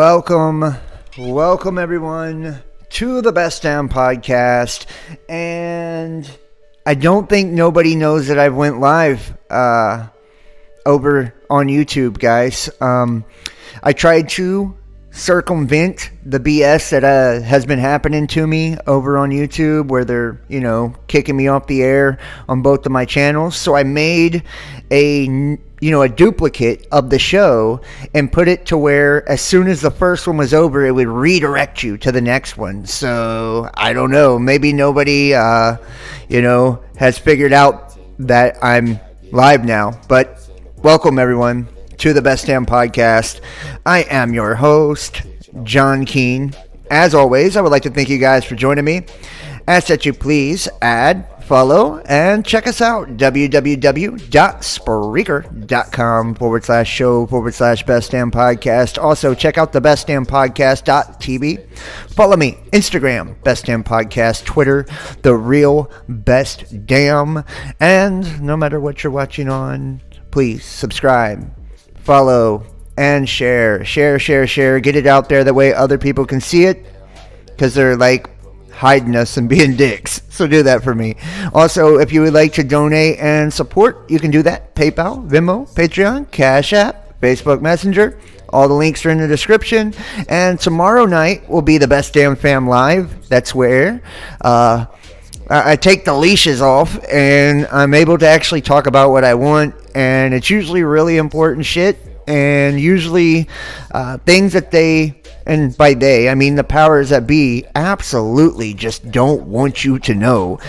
Welcome everyone to the Best Damn Podcast. And I don't think nobody knows that I've went live over on YouTube, guys. I tried to circumvent the BS that has been happening to me over on YouTube, where they're, kicking me off the air on both of my channels. So I made a duplicate of the show and put it to where as soon as the first one was over, it would redirect you to the next one. So I don't know, maybe nobody, has figured out that I'm live now, but welcome everyone to the Best Damn Podcast. I am your host, John Keane. As always, I would like to thank you guys for joining me. Ask that you please add, follow, and check us out. www.spreaker.com/show/Best Damn Podcast. Also, check out the Best Damn Podcast.tv. Follow me, Instagram, Best Damn Podcast, Twitter, The Real Best Damn. And no matter what you're watching on, please subscribe, follow, and share. Share. Get it out there. That way other people can see it, because they're like hiding us and being dicks. So do that for me. Also, if you would like to donate and support, you can do that. PayPal, Venmo, Patreon, Cash App, Facebook Messenger. All the links are in the description. And tomorrow night will be the Best Damn Fam Live. That's where I take the leashes off and I'm able to actually talk about what I want. And it's usually really important shit. And usually things that they, and by they, I mean the powers that be, absolutely just don't want you to know.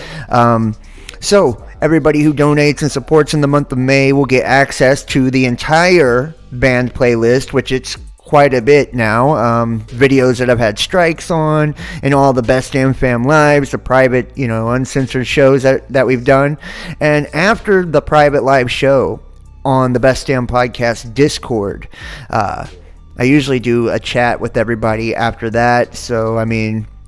So everybody who donates and supports in the month of May will get access to the entire band playlist, which it's quite a bit now. Videos that I've had strikes on, and all the Best Damn Fam Lives, the private, uncensored shows that we've done. And after the private live show on the Best Damn Podcast Discord, I usually do a chat with everybody after that. So,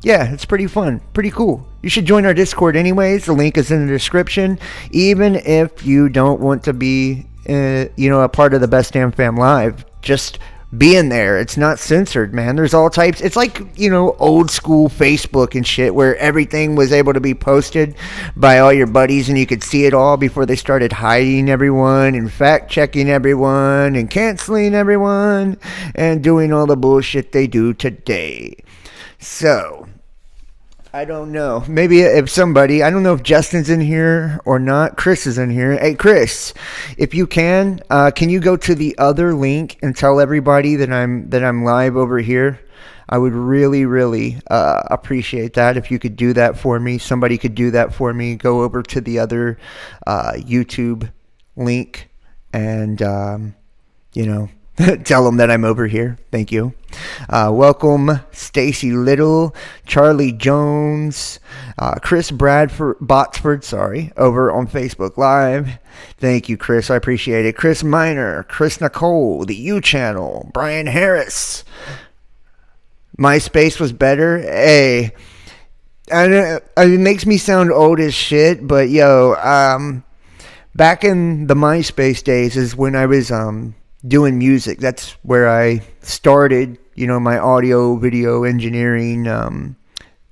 it's pretty fun, pretty cool. You should join our Discord anyways. The link is in the description. Even if you don't want to be, a part of the Best Damn Fam Live, just be in there. It's not censored, man. There's all types. It's like, old school Facebook and shit, where everything was able to be posted by all your buddies and you could see it all before they started hiding everyone and fact checking everyone and canceling everyone and doing all the bullshit they do today. So I don't know. Maybe if somebody, I don't know if Justin's in here or not. Chris is in here. Hey, Chris, if you can you go to the other link and tell everybody that I'm live over here? I would really, really appreciate that if you could do that for me. Somebody could do that for me. Go over to the other YouTube link and, tell them that I'm over here. Thank you. Welcome Stacy Little, Charlie Jones, Chris Botsford, over on Facebook Live. Thank you, Chris. I appreciate it. Chris Miner, Chris Nicole, the U Channel, Brian Harris. MySpace was better. Hey, I know, it makes me sound old as shit, but back in the MySpace days is when I was doing music. That's where I started, my audio video engineering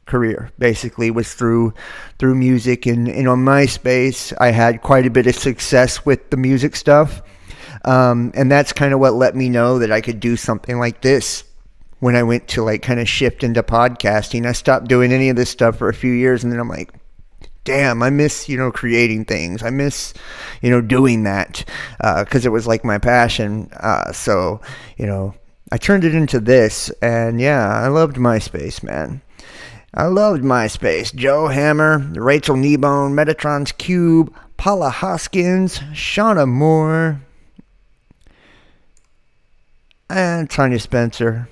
career. Basically was through music, and on MySpace I had quite a bit of success with the music stuff, and that's kind of what let me know that I could do something like this when I went to kind of shift into podcasting. I stopped doing any of this stuff for a few years, and then I'm like, damn, I miss, creating things. I miss, doing that, because it was like my passion. So, I turned it into this, and I loved MySpace, man. I loved MySpace. Joe Hammer, Rachel Kneebone, Metatron's Cube, Paula Hoskins, Shauna Moore, and Tanya Spencer.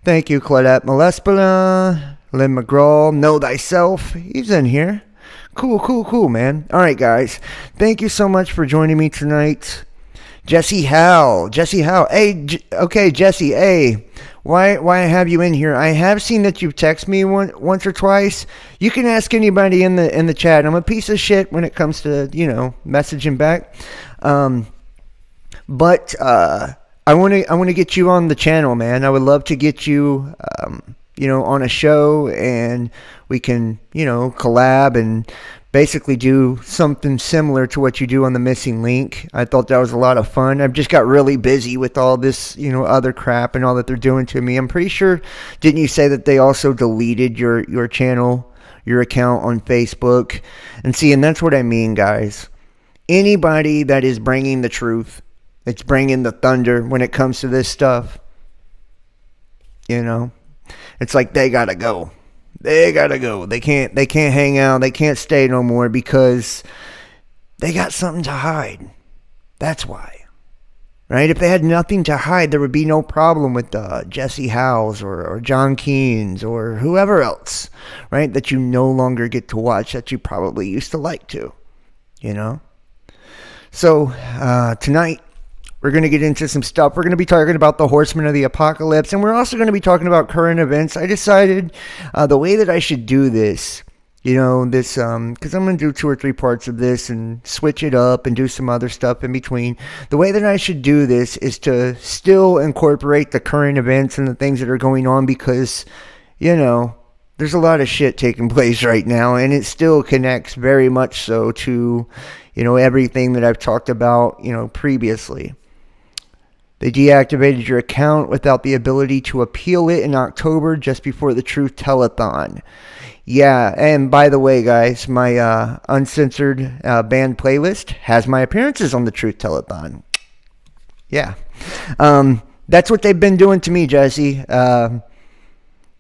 Thank you, Claudette Malespina, Lynn McGraw, Know Thyself. He's in here. Cool, man. All right, guys. Thank you so much for joining me tonight. Jesse Howell. Hey, okay, Jesse. Hey, why have you in here? I have seen that you've texted me once or twice. You can ask anybody in the chat. I'm a piece of shit when it comes to messaging back. But I want to get you on the channel, man. I would love to get you, on a show, and we can, collab and basically do something similar to what you do on the Missing Link. I thought that was a lot of fun. I've just got really busy with all this, other crap and all that they're doing to me. I'm pretty sure, didn't you say that they also deleted your channel, your account on Facebook? And that's what I mean, guys. Anybody that is bringing the truth, it's bringing the thunder when it comes to this stuff, it's like they gotta go. They gotta go. They can't hang out. They can't stay no more because they got something to hide. That's why. Right? If they had nothing to hide, there would be no problem with Jesse Howes or John Keynes or whoever else, right? That you no longer get to watch that you probably used to like to, So, tonight, we're going to get into some stuff. We're going to be talking about the Horsemen of the Apocalypse, and we're also going to be talking about current events. I decided the way that I should do this, because I'm going to do 2 or 3 parts of this and switch it up and do some other stuff in between. The way that I should do this is to still incorporate the current events and the things that are going on because, there's a lot of shit taking place right now, and it still connects very much so to, everything that I've talked about, previously. They deactivated your account without the ability to appeal it in October just before the Truth Telethon. Yeah, and by the way, guys, my uncensored band playlist has my appearances on the Truth Telethon. Yeah. That's what they've been doing to me, Jesse.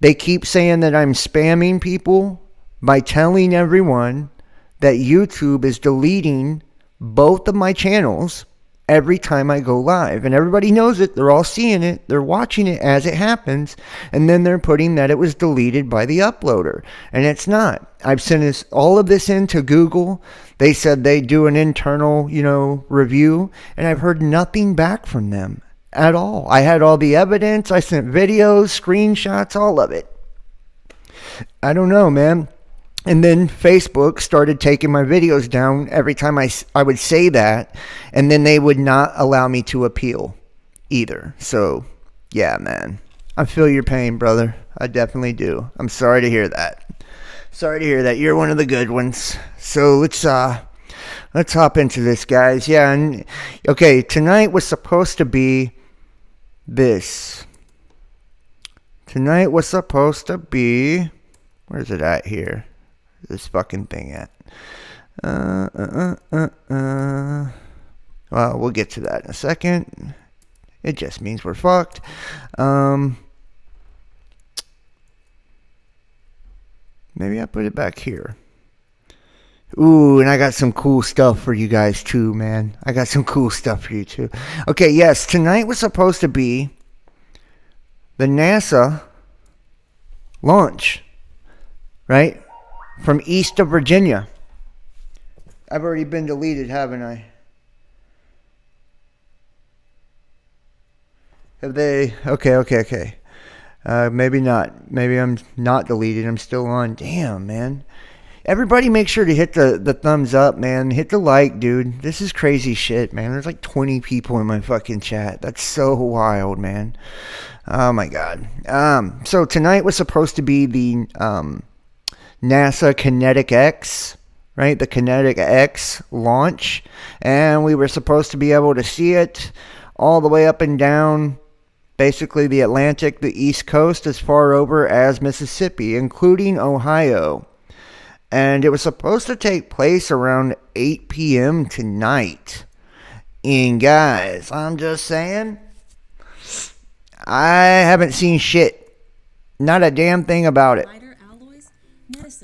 They keep saying that I'm spamming people by telling everyone that YouTube is deleting both of my channels every time I go live. And everybody knows it. They're all seeing it. They're watching it as it happens. And then they're putting that it was deleted by the uploader. And it's not. I've sent all of this into Google. They said they do an internal, review. And I've heard nothing back from them at all. I had all the evidence. I sent videos, screenshots, all of it. I don't know, man. And then Facebook started taking my videos down every time I would say that. And then they would not allow me to appeal either. So, yeah, man. I feel your pain, brother. I definitely do. I'm sorry to hear that. Sorry to hear that. You're one of the good ones. So let's hop into this, guys. Yeah, and okay, tonight was supposed to be this. Tonight was supposed to be... Where's it at here? This fucking thing at. Well, we'll get to that in a second. It just means we're fucked. Maybe I put it back here. Ooh, and I got some cool stuff for you guys too, man. I got some cool stuff for you too. Okay, yes, tonight was supposed to be the NASA launch, right? From east of Virginia. I've already been deleted, haven't I? Have they? Okay. Maybe not. Maybe I'm not deleted. I'm still on. Damn, man. Everybody make sure to hit the thumbs up, man. Hit the like, dude. This is crazy shit, man. There's like 20 people in my fucking chat. That's so wild, man. Oh, my God. So tonight was supposed to be the... NASA Kinetic X, right? The Kinetic X launch. And we were supposed to be able to see it all the way up and down, basically the Atlantic, the East Coast, as far over as Mississippi, including Ohio. And it was supposed to take place around 8 p.m. tonight. And guys, I'm just saying, I haven't seen shit. Not a damn thing about it.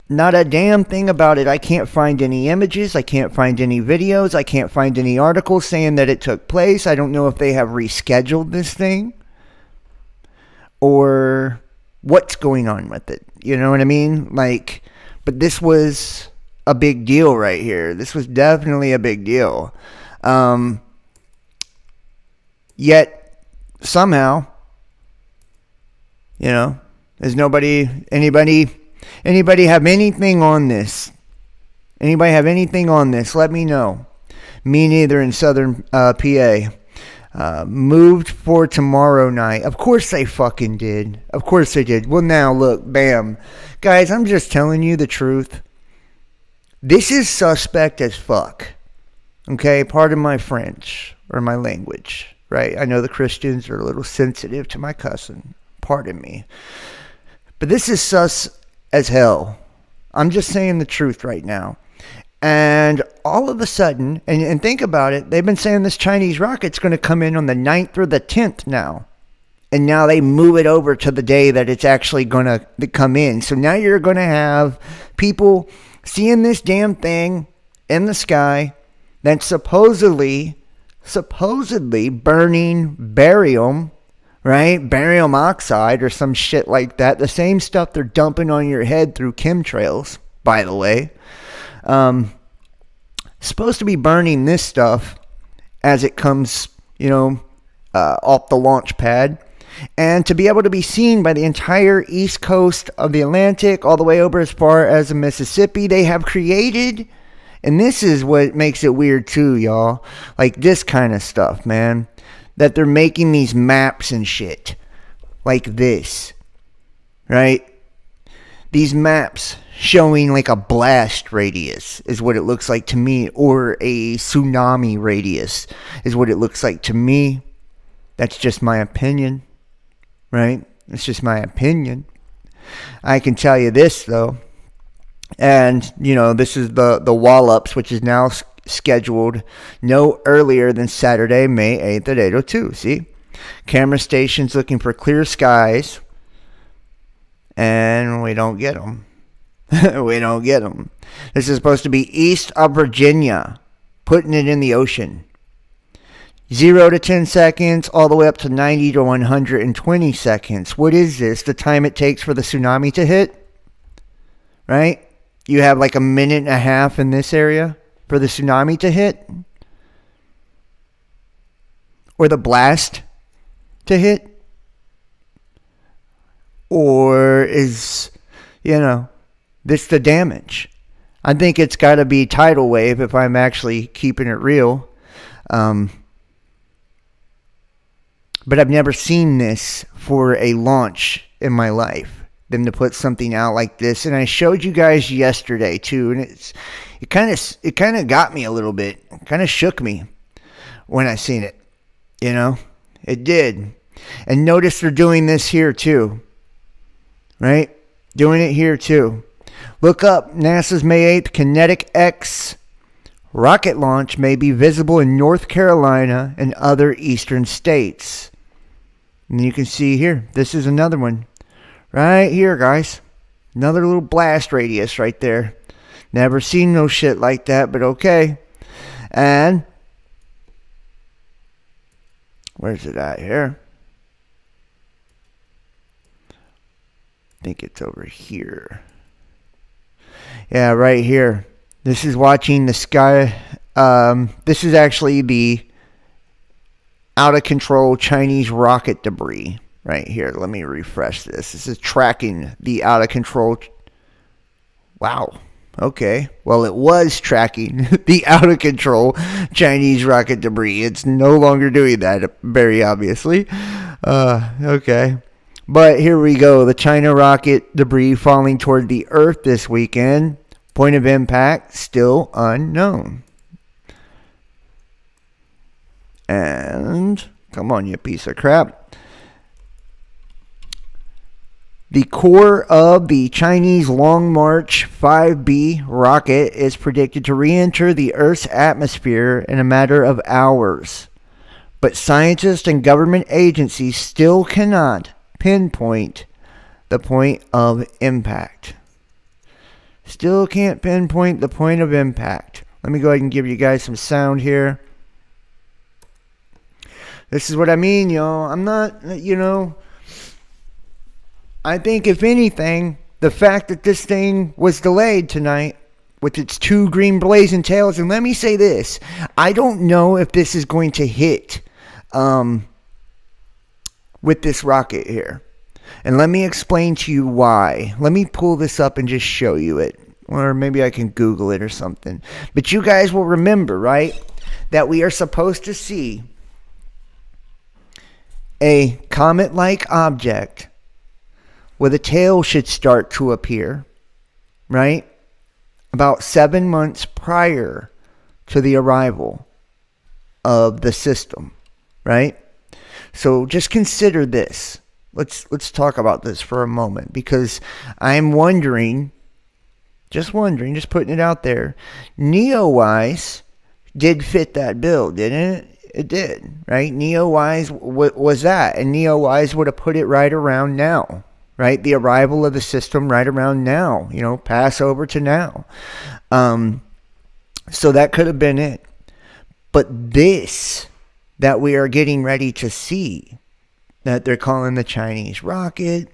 Not a damn thing about it. I can't find any images. I can't find any videos. I can't find any articles saying that it took place. I don't know if they have rescheduled this thing or what's going on with it. You know what I mean? But this was a big deal right here. This was definitely a big deal. Yet, somehow, there's anybody have anything on this? Anybody have anything on this? Let me know. Me neither in southern PA. moved for tomorrow night. Of course they fucking did. Of course they did. Well, now, look, bam. Guys, I'm just telling you the truth. This is suspect as fuck. Okay? Pardon my French or my language. Right? I know the Christians are a little sensitive to my cussing. Pardon me. But this is sus as hell. I'm just saying the truth right now. And all of a sudden, and think about it, they've been saying this Chinese rocket's going to come in on the 9th or the 10th now. And now they move it over to the day that it's actually going to come in. So now you're going to have people seeing this damn thing in the sky that's supposedly burning barium, right? Barium oxide or some shit like that. The same stuff they're dumping on your head through chemtrails, by the way. Supposed to be burning this stuff as it comes, off the launch pad. And to be able to be seen by the entire east coast of the Atlantic, all the way over as far as the Mississippi, they have created, and this is what makes it weird too, y'all, like this kind of stuff, man, that they're making these maps and shit like this, right? These maps showing like a blast radius is what it looks like to me, or a tsunami radius is what it looks like to me. That's just my opinion, right? It's just my opinion. I can tell you this though, and this is the Wallops, which is now scheduled no earlier than Saturday, May 8th at 8:02. See, camera stations looking for clear skies, and we don't get them. We don't get them. This is supposed to be east of Virginia, putting it in the ocean. 0 to 10 seconds, all the way up to 90 to 120 seconds. What is this? The time it takes for the tsunami to hit? Right? You have like a minute and a half in this area for the tsunami to hit? Or the blast to hit? Or is, this the damage? I think it's got to be tidal wave if I'm actually keeping it real. But I've never seen this for a launch in my life. Them to put something out like this, and I showed you guys yesterday too, and it kind of got me a little bit. It kind of shook me when I seen it. It did. And notice they're doing this here too. Right? Doing it here too. Look up NASA's May 8th Kinetic X rocket launch may be visible in North Carolina and other eastern states. And you can see here, this is another one. Right here, guys. Another little blast radius right there. Never seen no shit like that, but okay. And where's it at here? I think it's over here. Yeah, right here. This is watching the sky. This is actually the out of control Chinese rocket debris right here. Let me refresh this. This is tracking the out of control. Wow. Okay. Well, it was tracking the out of control Chinese rocket debris. It's no longer doing that, very obviously. Okay. But here we go. The China rocket debris falling toward the Earth this weekend. Point of impact still unknown. And come on, you piece of crap. The core of the Chinese Long March 5B rocket is predicted to re-enter the Earth's atmosphere in a matter of hours. But scientists and government agencies still cannot pinpoint the point of impact. Still can't pinpoint the point of impact. Let me go ahead and give you guys some sound here. This is what I mean, y'all. I'm not, I think if anything, the fact that this thing was delayed tonight with its two green blazing tails, and let me say this, I don't know if this is going to hit with this rocket here. And let me explain to you why. Let me pull this up and just show you it. Or maybe I can Google it or something. But you guys will remember, right, that we are supposed to see a comet-like object with a tail should start to appear, right? About 7 months prior to the arrival of the system, right? So just consider this. Let's talk about this for a moment, because I'm wondering, just putting it out there, Neowise did fit that bill, didn't it? It did, right? Neowise was that, and Neowise would have put it right around now, right? The arrival of the system right around now, Passover to now. So that could have been it. But this that we are getting ready to see, that they're calling the Chinese rocket,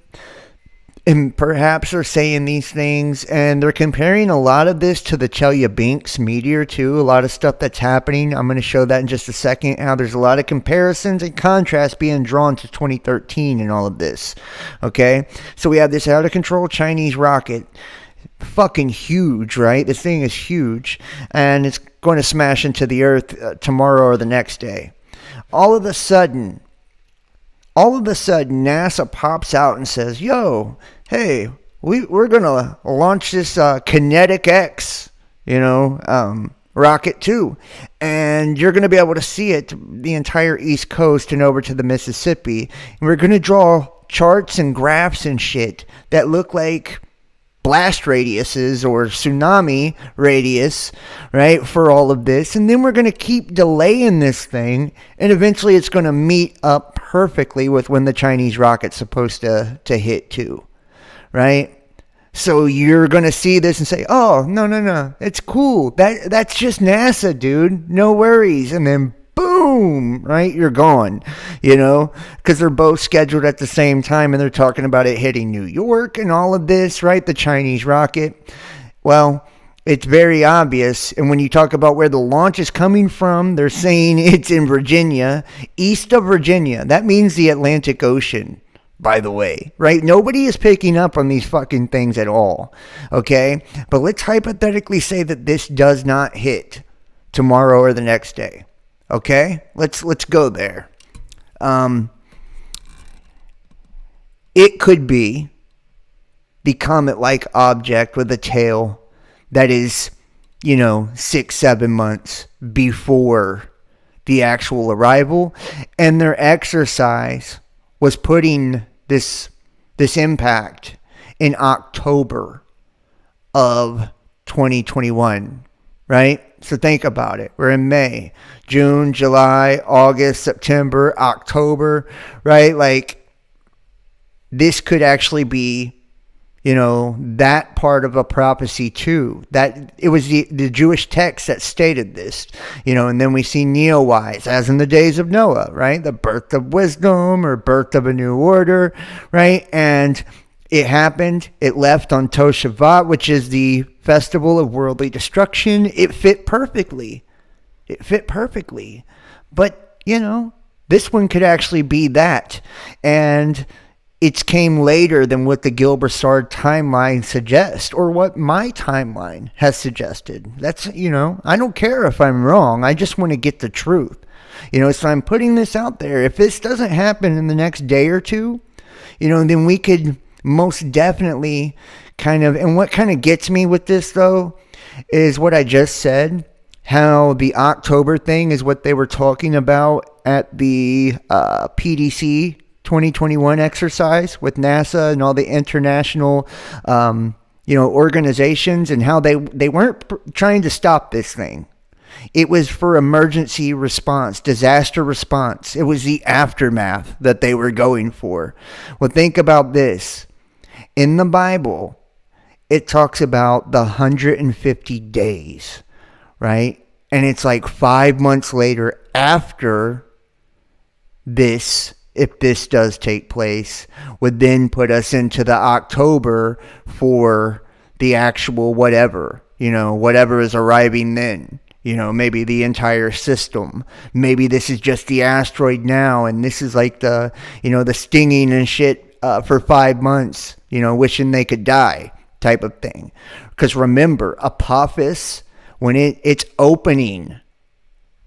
and perhaps they're saying these things, and they're comparing a lot of this to the Chelyabinsk meteor too. A lot of stuff that's happening. I'm going to show that in just a second, how there's a lot of comparisons and contrasts being drawn to 2013 and all of this. Okay, so we have this out of control Chinese rocket, fucking huge, right? This thing is huge, and it's going to smash into the earth tomorrow or the next day. All of a sudden, NASA pops out and says, yo, hey, we're going to launch this Kinetic X, rocket too. And you're going to be able to see it the entire East Coast and over to the Mississippi. And we're going to draw charts and graphs and shit that look like blast radiuses or tsunami radius, right, for all of this. And then we're going to keep delaying this thing, and eventually it's going to meet up perfectly with when the Chinese rocket's supposed to hit too, right? So you're going to see this and say, oh, no, it's cool. That's just NASA, dude. No worries. And then boom, right? You're gone, because they're both scheduled at the same time, and they're talking about it hitting New York and all of this, right? The Chinese rocket. Well, it's very obvious. And when you talk about where the launch is coming from, they're saying it's in Virginia, east of Virginia. That means the Atlantic Ocean, by the way, right? Nobody is picking up on these fucking things at all, okay? But let's hypothetically say that this does not hit tomorrow or the next day. Okay, let's go there. It could be the comet-like object with a tail that is, 6-7 months before the actual arrival, and their exercise was putting this impact in October of 2021, right? So think about it. We're in May, June, July, August, September, October, right? Like, this could actually be, that part of a prophecy too. That it was the Jewish text that stated this, and then we see Neowise, as in the days of Noah, right? The birth of wisdom or birth of a new order, right? And it happened. It left on Toshavat, which is the festival of worldly destruction. It fit perfectly. But, this one could actually be that. And it came later than what the Gil-Broussard timeline suggests, or what my timeline has suggested. That's, I don't care if I'm wrong. I just want to get the truth. So I'm putting this out there. If this doesn't happen in the next day or two, then we could most definitely and what kind of gets me with this though is what I just said, how the October thing is what they were talking about at the PDC 2021 exercise with NASA and all the international organizations, and how they weren't trying to stop this thing. It was for emergency response, disaster response. It was the aftermath that they were going for. Well, think about this. In the Bible, it talks about the 150 days, right? And it's like 5 months later after this, if this does take place, would then put us into the October for the actual whatever, whatever is arriving then. Maybe the entire system. Maybe this is just the asteroid now, and this is like the, the stinging and shit for 5 months, wishing they could die type of thing. Because remember, Apophis, when it's opening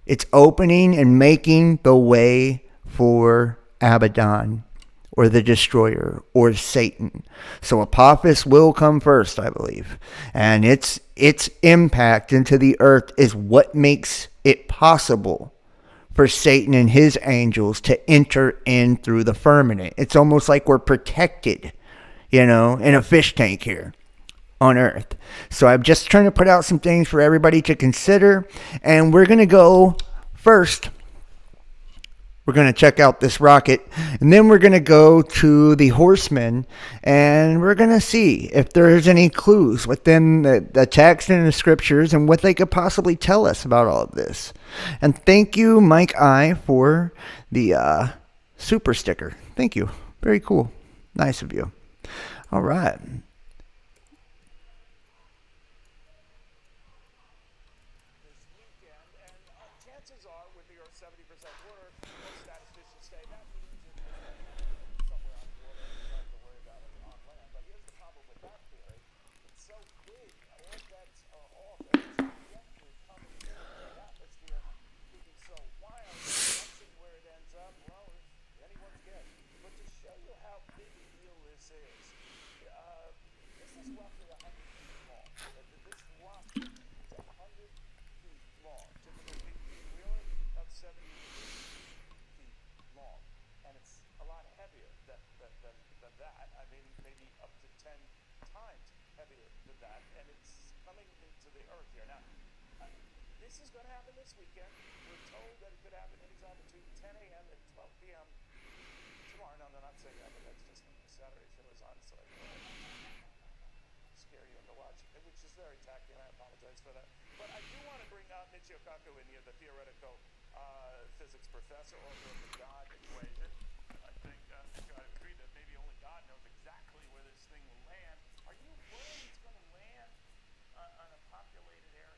and making the way for Abaddon, or the Destroyer, or Satan. So Apophis will come first, I believe. And its impact into the earth is what makes it possible for Satan and his angels to enter in through the firmament. It's almost like we're protected, in a fish tank here on Earth. So I'm just trying to put out some things for everybody to consider. And we're going to go first. We're going to check out this rocket, and then we're going to go to the Horsemen, and we're going to see if there's any clues within the text and the scriptures and what they could possibly tell us about all of this. And thank you, Mike I, for the super sticker. Thank you. Very cool. Nice of you. All right. Physics professor, author of the God equation. I think I agree that maybe only God knows exactly where this thing will land. Are you worried it's going to land on a populated area?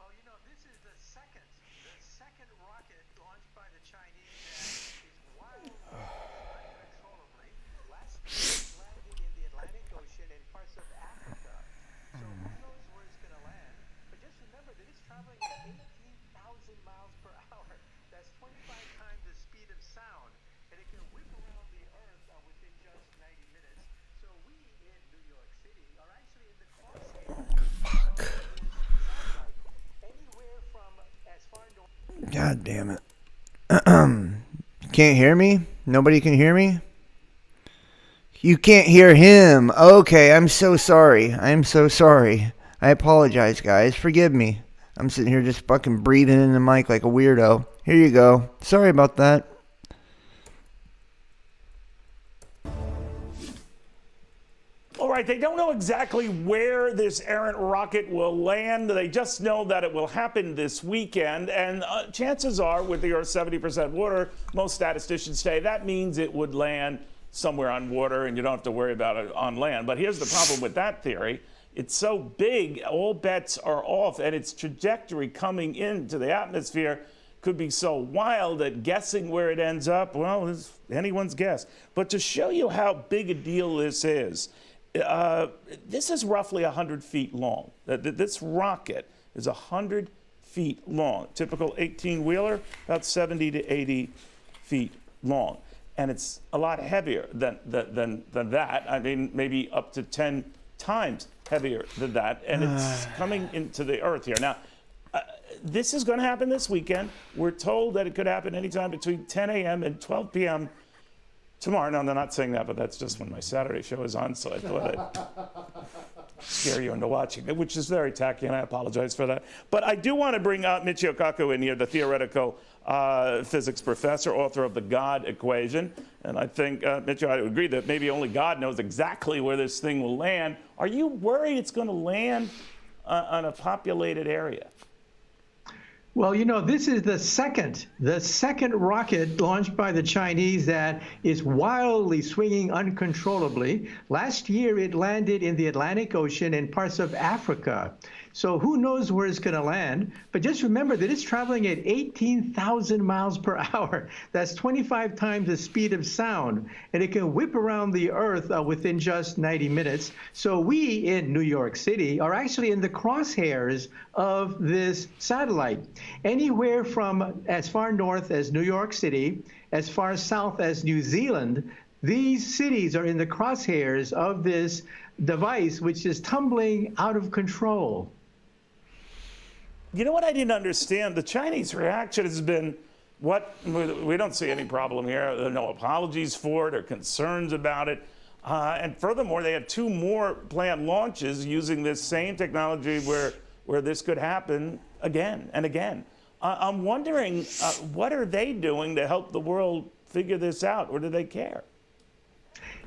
Well, this is the second rocket launched by the Chinese that is wildly, uncontrollably. Last year it landed in the Atlantic Ocean in parts of Africa. So who knows where it's going to land? But just remember that it's traveling at 18,000 miles per hour. That's 25 times the speed of sound. And it can whip around the Earth within just 90 minutes. So we in New York City are actually in the crosshairs of this satellite. Anywhere from as far north. God damn it. Can't hear me? Nobody can hear me? You can't hear him. Okay, I'm so sorry. I apologize, guys. Forgive me. I'm sitting here just fucking breathing in the mic like a weirdo. Here you go. Sorry about that. All right, they don't know exactly where this errant rocket will land. They just know that it will happen this weekend. And chances are, with the Earth 70% water, most statisticians say that means it would land somewhere on water and you don't have to worry about it on land. But here's the problem with that theory. It's so big, all bets are off, and its trajectory coming into the atmosphere could be so wild that guessing where it ends up, well, is anyone's guess. But to show you how big a deal this is roughly 100 feet long. This rocket is 100 feet long. Typical 18-wheeler, about 70 to 80 feet long. And it's a lot heavier than that. I mean, maybe up to 10 times heavier than that. And it's coming into the Earth here. Now, this is going to happen this weekend. We're told that it could happen anytime between 10 a.m. and 12 p.m. tomorrow. No, they're not saying that, but that's just when my Saturday show is on, so I thought I'd scare you into watching it, which is very tacky, and I apologize for that. But I do want to bring Michio Kaku in here, the theoretical physics professor, author of the God equation. And I think, Michio, I would agree that maybe only God knows exactly where this thing will land. Are you worried it's going to land on a populated area? Well, this is the second rocket launched by the Chinese that is wildly swinging uncontrollably. Last year, it landed in the Atlantic Ocean in parts of Africa. So who knows where it's going to land? But just remember that it's traveling at 18,000 miles per hour. That's 25 times the speed of sound. And it can whip around the Earth within just 90 minutes. So we in New York City are actually in the crosshairs of this satellite. Anywhere from as far north as New York City, as far south as New Zealand, these cities are in the crosshairs of this device, which is tumbling out of control. You know what I didn't understand? The Chinese reaction has been, what? We don't see any problem here. There are no apologies for it or concerns about it. And furthermore, they have 2 more planned launches using this same technology where this could happen again and again. I'm wondering, what are they doing to help the world figure this out, or do they care?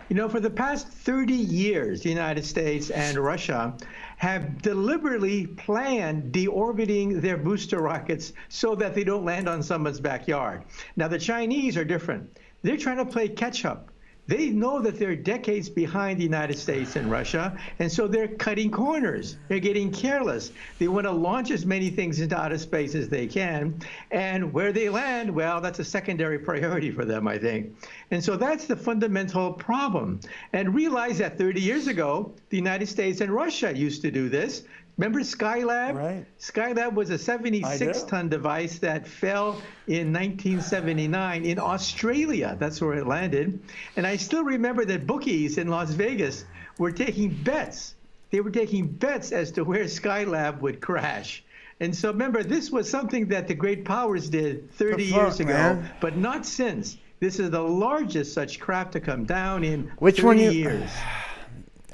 You know, for the past 30 years, the United States and Russia have deliberately planned deorbiting their booster rockets so that they don't land on someone's backyard. Now, the Chinese are different. They're trying to play catch up. They know that they're decades behind the United States and Russia, and so they're cutting corners. They're getting careless. They want to launch as many things into outer space as they can, and where they land, well, that's a secondary priority for them, I think. And so that's the fundamental problem. And realize that 30 years ago, the United States and Russia used to do this. Remember Skylab? Right. Skylab was a 76-ton device that fell in 1979 in Australia. That's where it landed. And I still remember that bookies in Las Vegas were taking bets. They were taking bets as to where Skylab would crash. And so remember, this was something that the great powers did 30 years ago, man? but not since. This is the largest such craft to come down in Which 30 one years.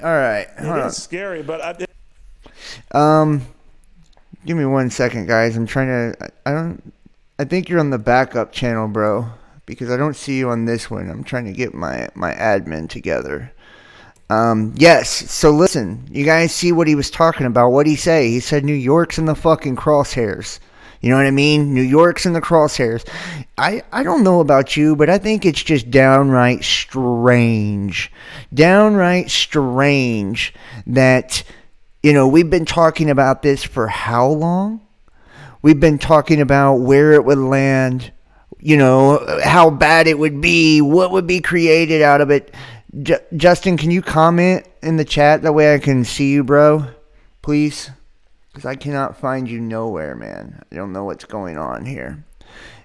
All right. It is scary, but Give me 1 second, guys. I'm trying to. I think you're on the backup channel, bro, because I don't see you on this one. I'm trying to get my admin together. Yes. So listen, you guys see what he was talking about? What'd he say? He said New York's in the fucking crosshairs. You know what I mean? New York's in the crosshairs. I don't know about you, but I think it's just downright strange. Downright strange that, you know, we've been talking about this for how long? We've been talking about where it would land, you know, how bad it would be, what would be created out of it. Justin, can you comment in the chat? That way I can see you, bro. Please. Because I cannot find you nowhere, man. I don't know what's going on here.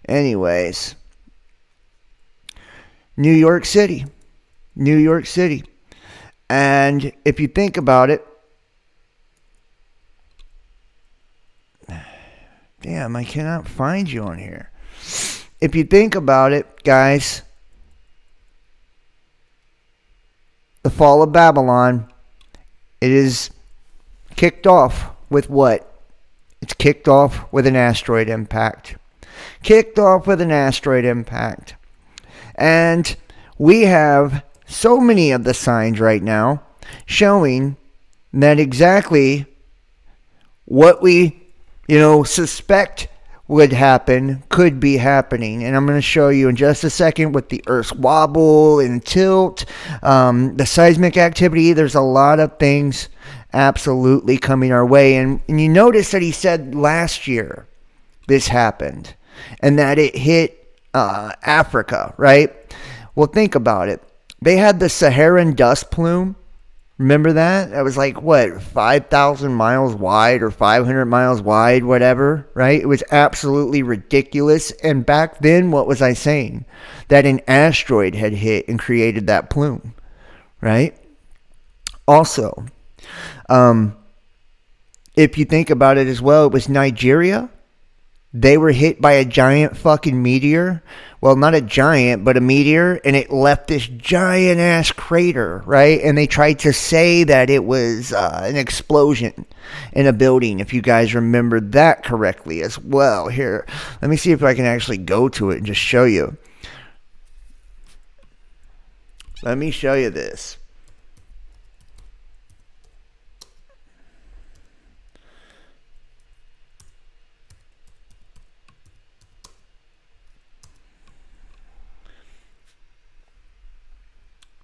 Anyways. New York City. New York City. And if you think about it. Damn, I cannot find you on here. If you think about it, guys. The fall of Babylon. It is kicked off with what? It's kicked off with an asteroid impact. Kicked off with an asteroid impact. And we have so many of the signs right now showing that exactly what we, suspect would happen could be happening. And I'm going to show you in just a second with the Earth's wobble and tilt, the seismic activity. There's a lot of things absolutely coming our way. And you notice that he said last year this happened and that it hit Africa, right? Well, think about it. They had the Saharan dust plume. Remember that? That was like, 5,000 miles wide or 500 miles wide, whatever, right? It was absolutely ridiculous. And back then, what was I saying? That an asteroid had hit and created that plume, right? Also, if you think about it as well, it was Nigeria. They were hit by a giant fucking meteor. Well, not a giant, but a meteor. And it left this giant ass crater, right? And they tried to say that it was an explosion in a building, if you guys remember that correctly as well. Here, let me see if I can actually go to it and just show you. Let me show you this.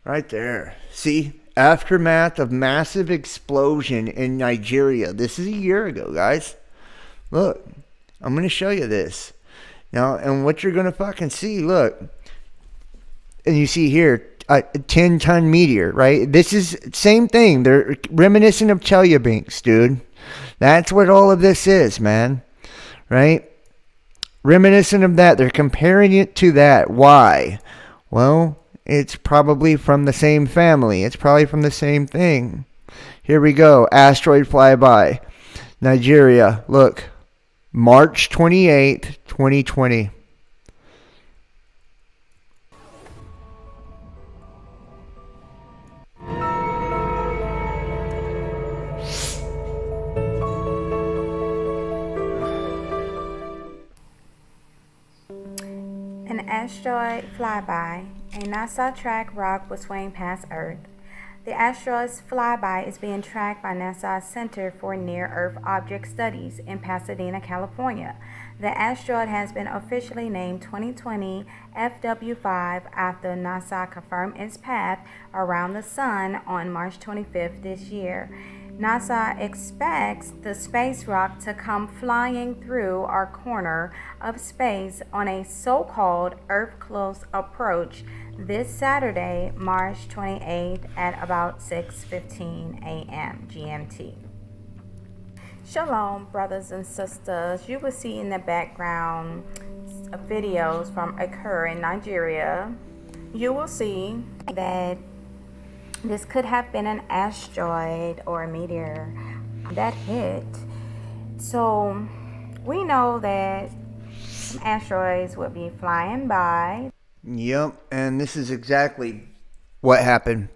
Right there. See? Aftermath of massive explosion in Nigeria. This is a year ago, guys. Look. I'm going to show you this. Now, and what you're going to fucking see, look. And you see here, a 10-ton meteor, right? This is same thing. They're reminiscent of Chelyabinsk, dude. That's what all of this is, man. Right? reminiscent of that. They're comparing it to that. Why? Well, it's probably from the same family. It's probably from the same thing. Here we go. Asteroid Flyby. Nigeria. Look. March 28th, 2020. An asteroid flyby, a NASA-tracked rock will swing past Earth. The asteroid's flyby is being tracked by NASA's Center for Near-Earth Object Studies in Pasadena, California. The asteroid has been officially named 2020 FW5 after NASA confirmed its path around the Sun on March 25th this year. NASA expects the space rock to come flying through our corner of space on a so-called Earth-close approach this Saturday, March 28th at about 6:15 a.m. GMT. Shalom, brothers and sisters. You will see in the background videos from occur in Nigeria. You will see that this could have been an asteroid or a meteor that hit. So we know that some asteroids would be flying by. Yep, and this is exactly what happened.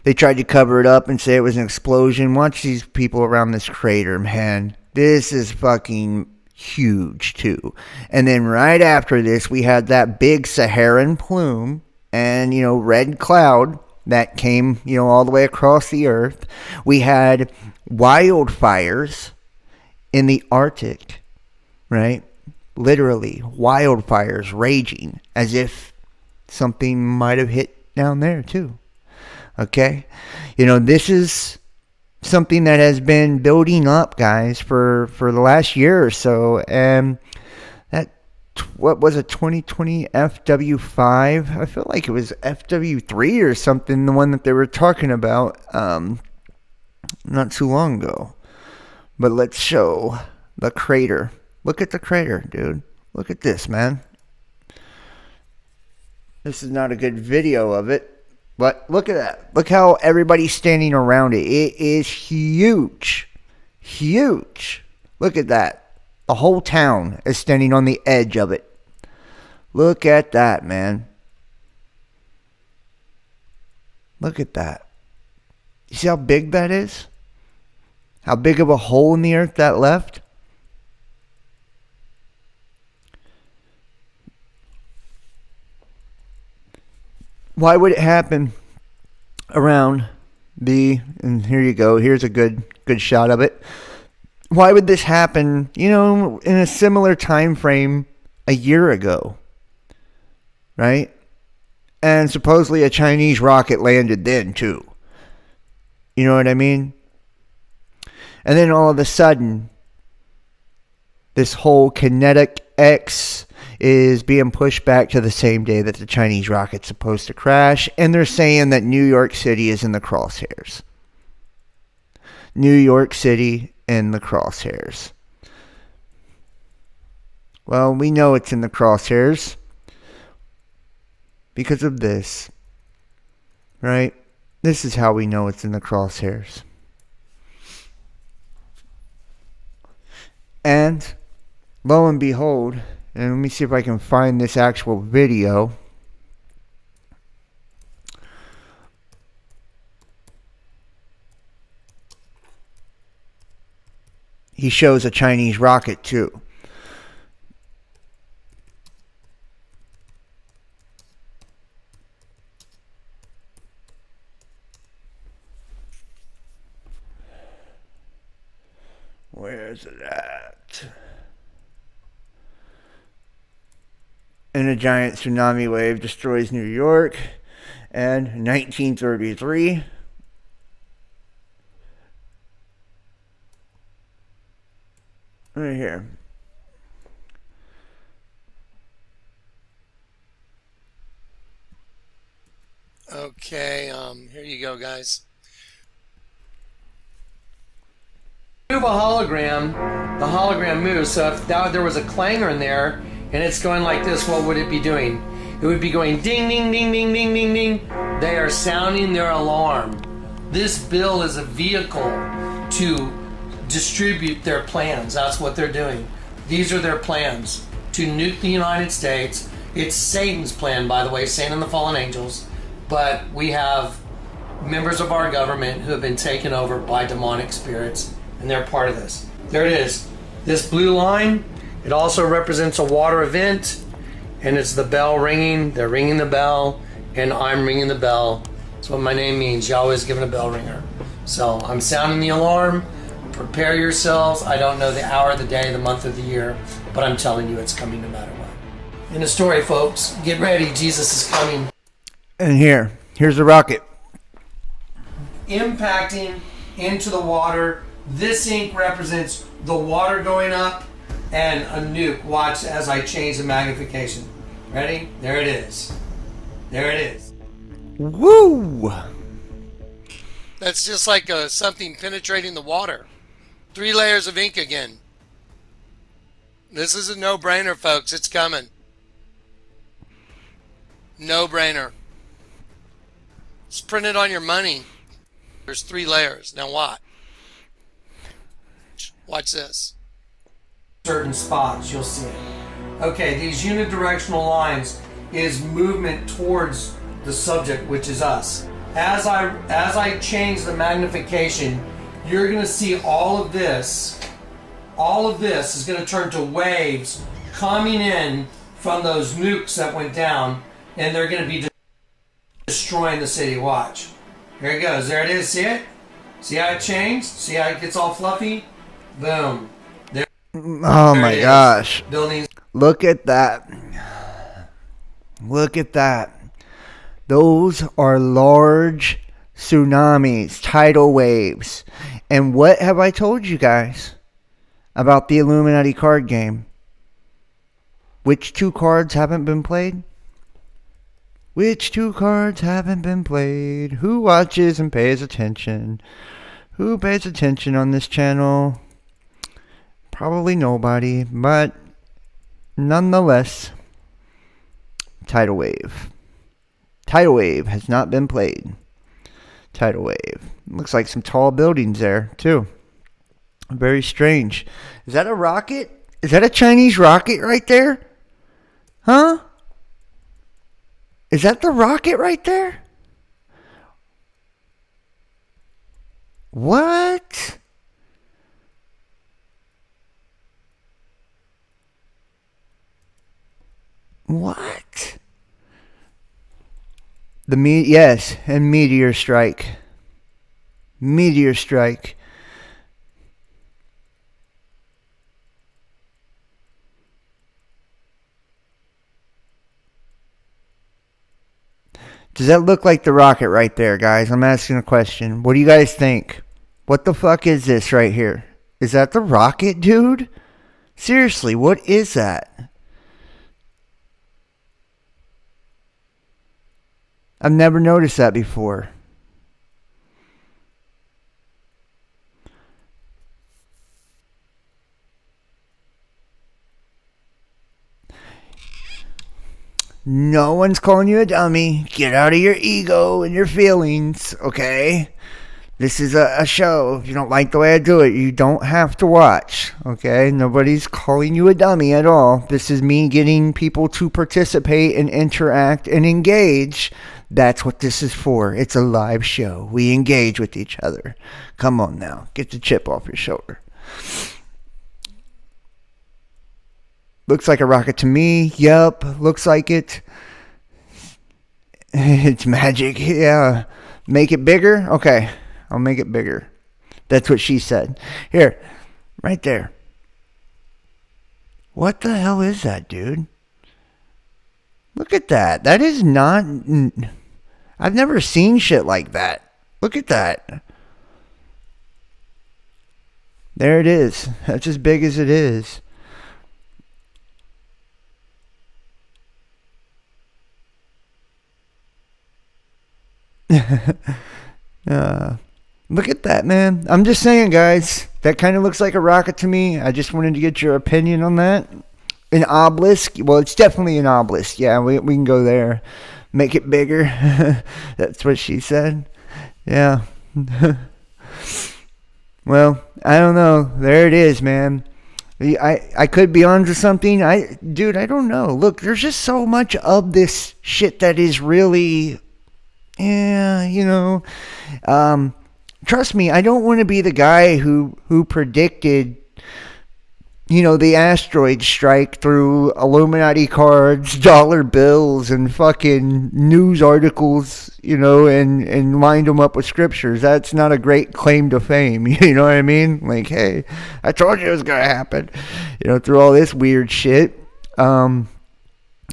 They tried to cover it up and say it was an explosion. Watch these people around this crater, man. This is fucking huge, too. And then right after this, we had that big Saharan plume and, red cloud that came, all the way across the earth. We had wildfires in the Arctic, right? Literally, wildfires raging as if something might have hit down there too. Okay? This is something that has been building up, guys, for the last year or so. And what was it, 2020 FW5? I feel like it was FW3 or something, the one that they were talking about not too long ago. But let's show the crater. Look at the crater, dude. Look at this, man. This is not a good video of it, but look at that. Look how everybody's standing around it. It is huge. Huge. Look at that. The whole town is standing on the edge of it. Look at that, man. Look at that. You see how big that is? How big of a hole in the earth that left? Why would it happen around and here you go, here's a good shot of it. Why would this happen, in a similar time frame a year ago? Right? And supposedly a Chinese rocket landed then too. You know what I mean? And then all of a sudden, this whole kinetic X is being pushed back to the same day that the Chinese rocket's supposed to crash. And they're saying that New York City is in the crosshairs. New York City in the crosshairs. Well, we know it's in the crosshairs because of this. Right? This is how we know it's in the crosshairs. And lo and behold, and let me see if I can find this actual video. He shows a Chinese rocket too. Where's it at? And a giant tsunami wave destroys New York. And 1933. Right here. Okay, here you go, guys. Move a hologram, the hologram moves. So if there was a clanger in there, and it's going like this, what would it be doing? It would be going ding, ding, ding, ding, ding, ding, ding. They are sounding their alarm. This bill is a vehicle to distribute their plans. That's what they're doing. These are their plans to nuke the United States. It's Satan's plan, by the way, Satan and the fallen angels. But we have members of our government who have been taken over by demonic spirits, and they're part of this. There it is. This blue line, it also represents a water event, and it's the bell ringing. They're ringing the bell, and I'm ringing the bell. That's what my name means. Yahweh is given a bell ringer. So I'm sounding the alarm. Prepare yourselves. I don't know the hour, the day, the month, or the year, but I'm telling you it's coming no matter what. In the story, folks, get ready. Jesus is coming. And here's the rocket. Impacting into the water. This ink represents the water going up and a nuke. Watch as I change the magnification. Ready? There it is. There it is. Woo! That's just like something penetrating the water. 3 layers of ink again. This is a no-brainer, folks. It's coming. No-brainer. It's printed on your money. There's 3 layers. Now what? Watch this. Certain spots, you'll see it. Okay, these unidirectional lines is movement towards the subject, which is us. As I change the magnification, you're going to see all of this. All of this is going to turn to waves coming in from those nukes that went down, and they're going to be destroying the city. Watch. Here it goes. There it is. See it? See how it changed? See how it gets all fluffy? Boom. There. Oh my gosh. Buildings. Look at that. Look at that. Those are large tsunamis, tidal waves. And what have I told you guys about the Illuminati card game? Which 2 cards haven't been played? Which 2 cards haven't been played? Who watches and pays attention? Who pays attention on this channel? Probably nobody, but nonetheless, tidal wave. Tidal wave has not been played. Tidal wave. Looks like some tall buildings there, too. Very strange. Is that a rocket? Is that a Chinese rocket right there? Huh? Is that the rocket right there? What? What? Yes, and meteor strike. Meteor strike. Does that look like the rocket right there, guys? I'm asking a question. What do you guys think? What the fuck is this right here? Is that the rocket, dude? Seriously, what is that? I've never noticed that before. No one's calling you a dummy. Get out of your ego and your feelings, okay? This is a show. If you don't like the way I do it, you don't have to watch, okay? Nobody's calling you a dummy at all. This is me getting people to participate and interact and engage. That's what this is for. It's a live show. We engage with each other. Come on now. Get the chip off your shoulder. Looks like a rocket to me. Yup. Looks like it. It's magic. Yeah. Make it bigger? Okay. I'll make it bigger. That's what she said. Here. Right there. What the hell is that, dude? Look at that. That is not... I've never seen shit like that. Look at that. There it is. That's as big as it is. Look at that, man. I'm just saying, guys. That kind of looks like a rocket to me. I just wanted to get your opinion on that. An obelisk? Well, it's definitely an obelisk. Yeah, we can go there. Make it bigger. That's what she said. Yeah. Well, I don't know. There it is, man. I could be onto something. Dude, I don't know. Look, there's just so much of this shit that is really, trust me, I don't want to be the guy who predicted, the asteroid strike through Illuminati cards, dollar bills, and fucking news articles, and lined them up with scriptures. That's not a great claim to fame. You know what I mean? Like, hey, I told you it was going to happen. Through all this weird shit. I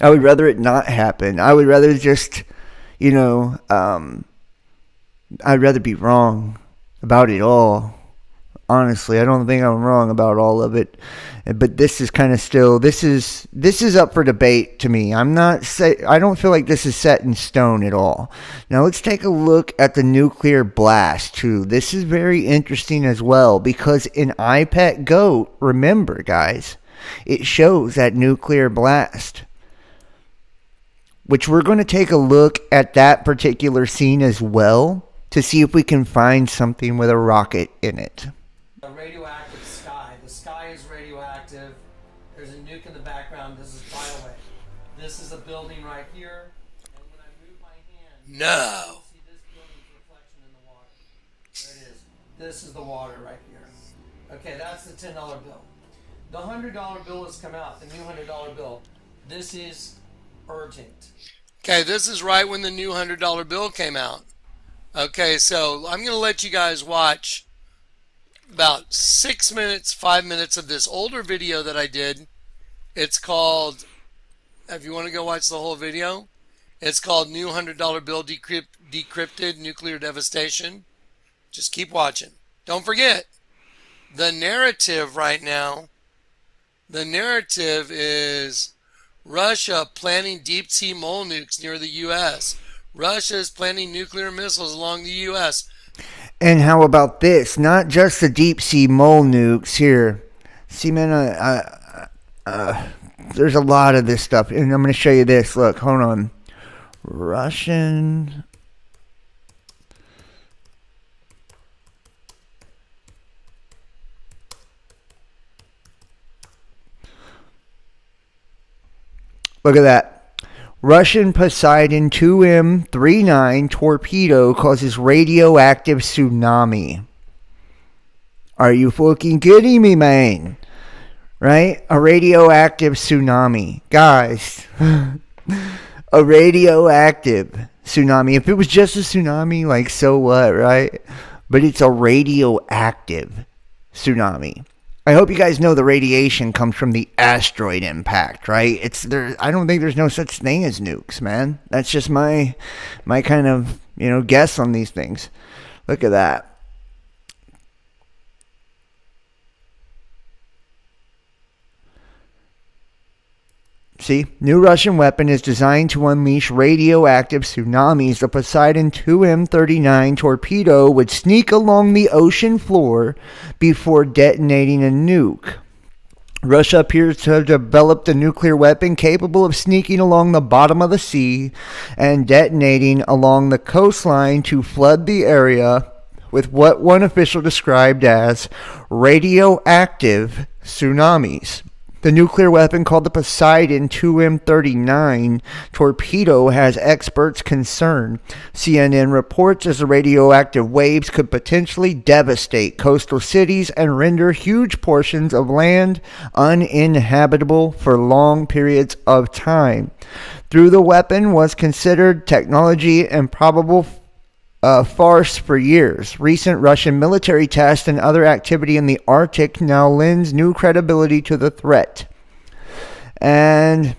would rather it not happen. I would rather just, I'd rather be wrong about it all. Honestly, I don't think I'm wrong about all of it, but this is kind of still, this is up for debate to me. I don't feel like this is set in stone at all. Now let's take a look at the nuclear blast too. This is very interesting as well, because in iPet Goat, remember guys, it shows that nuclear blast, which we're going to take a look at that particular scene as well to see if we can find something with a rocket in it. A radioactive sky. The sky is radioactive. There's a nuke in the background. This is bioway. This is a building right here. And when I move my hand, No. you see this building's reflection in the water. There it is. This is the water right here. Okay, that's the $10 bill. The $100 bill has come out. The new $100 bill. This is urgent. Okay, this is right when the new $100 bill came out. Okay, so I'm going to let you guys watch about 6 minutes, 5 minutes of this older video that I did. It's called, if you want to go watch the whole video, it's called New $100 Bill Decrypted Nuclear Devastation. Just keep watching. Don't forget, the narrative right now, the narrative is Russia planning deep sea mole nukes near the U.S. Russia is planning nuclear missiles along the U.S. And how about this? Not just the deep sea mole nukes here. See, man, there's a lot of this stuff. And I'm going to show you this. Look, hold on. Russian. Look at that. Russian Poseidon 2M39 torpedo causes radioactive tsunami. Are you fucking kidding me, man? Right? A radioactive tsunami. Guys, a radioactive tsunami. If it was just a tsunami, like, so what, right? But it's a radioactive tsunami. I hope you guys know the radiation comes from the asteroid impact, right? I don't think there's no such thing as nukes, man. That's just my kind of, guess on these things. Look at that. See, new Russian weapon is designed to unleash radioactive tsunamis. The Poseidon 2M39 torpedo would sneak along the ocean floor before detonating a nuke. Russia appears to have developed a nuclear weapon capable of sneaking along the bottom of the sea and detonating along the coastline to flood the area with what one official described as radioactive tsunamis. The nuclear weapon called the Poseidon 2M39 torpedo has experts concerned. CNN reports as the radioactive waves could potentially devastate coastal cities and render huge portions of land uninhabitable for long periods of time. Through the weapon was considered technology and probable farce for years. Recent Russian military tests and other activity in the Arctic now lends new credibility to the threat. And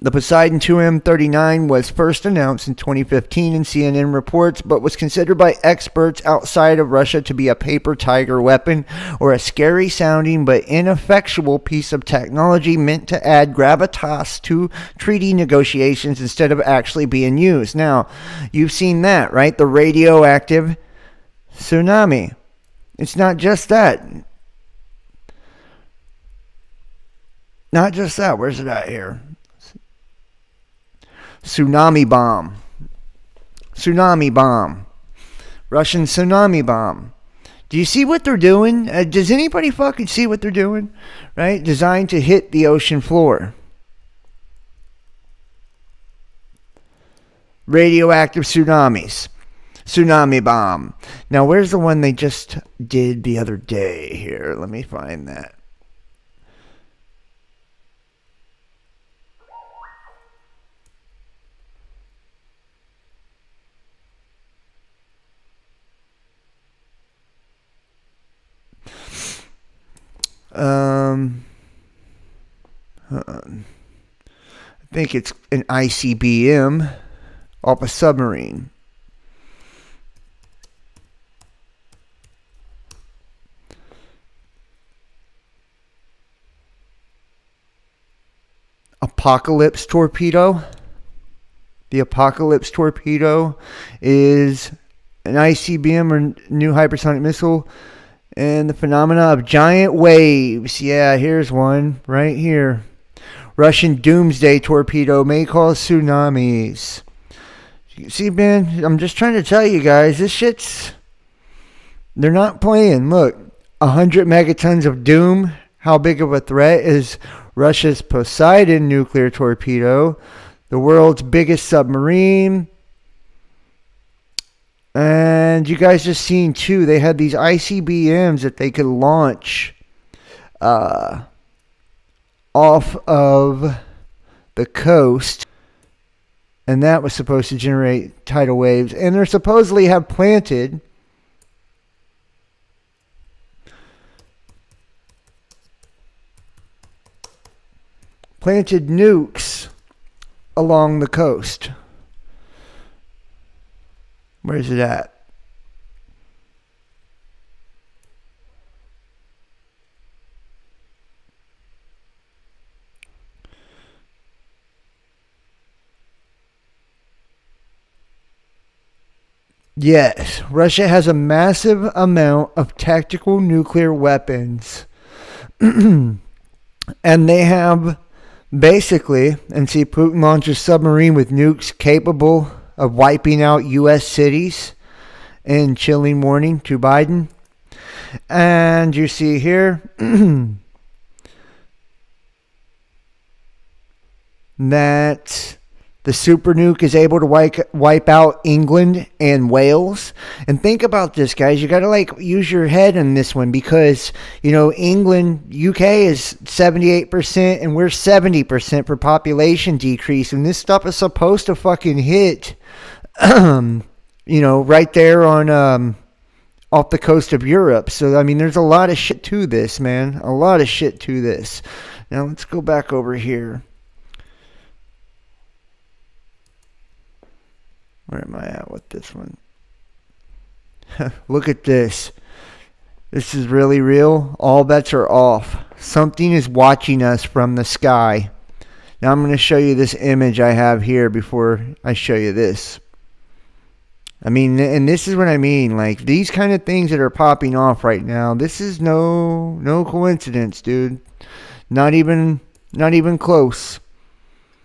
the Poseidon 2M39 was first announced in 2015 in CNN reports, but was considered by experts outside of Russia to be a paper tiger weapon or a scary sounding but ineffectual piece of technology meant to add gravitas to treaty negotiations instead of actually being used. Now, you've seen that, right? The radioactive tsunami. It's not just that. Not just that. Where's it at here? Tsunami bomb. Tsunami bomb. Russian tsunami bomb. Do you see what they're doing? Does anybody fucking see what they're doing? Right? Designed to hit the ocean floor. Radioactive tsunamis. Tsunami bomb. Now, where's the one they just did the other day here? Let me find that. I think it's an ICBM off a submarine. Apocalypse torpedo. The Apocalypse torpedo is an ICBM or new hypersonic missile. And the phenomena of giant waves. Yeah, here's one right here. Russian doomsday torpedo may cause tsunamis. See, man, I'm just trying to tell you guys, this shit's... They're not playing. Look, 100 megatons of doom. How big of a threat is Russia's Poseidon nuclear torpedo? The world's biggest submarine. And you guys just seen too, they had these ICBMs that they could launch off of the coast. And that was supposed to generate tidal waves. And they're supposedly have planted nukes along the coast. Where's it at? Yes, Russia has a massive amount of tactical nuclear weapons. And they have basically, and see, Putin launched a submarine with nukes capable of wiping out U.S. cities in chilling warning to Biden. And you see here that the super nuke is able to wipe out England and Wales. And think about this, guys. You got to use your head in this one because, England, UK is 78% and we're 70% for population decrease. And this stuff is supposed to fucking hit, right there on off the coast of Europe. So, I mean, there's a lot of shit to this, man. A lot of shit to this. Now, let's go back over here. Where am I at with this one? Look at this. This is really real. All bets are off. Something is watching us from the sky. Now I'm going to show you this image I have here before I show you this. I mean, and this is what I mean. These kind of things that are popping off right now. This is no coincidence, dude. Not even close.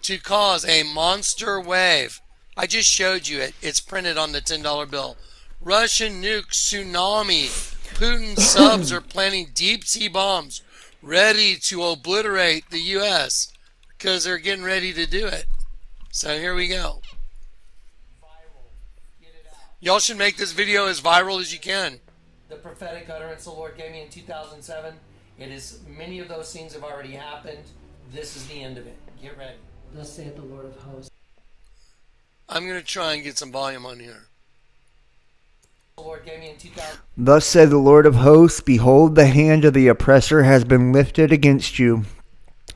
To cause a monster wave. I just showed you it. It's printed on the $10 bill. Russian nuke tsunami. Putin subs are planting deep sea bombs ready to obliterate the U.S. because they're getting ready to do it. So here we go. Y'all should make this video as viral as you can. The prophetic utterance the Lord gave me in 2007. Many of those things have already happened. This is the end of it. Get ready. Thus saith the Lord of hosts. I'm going to try and get some volume on here. The Lord gave me in 2000. Thus said the Lord of hosts, behold, the hand of the oppressor has been lifted against you.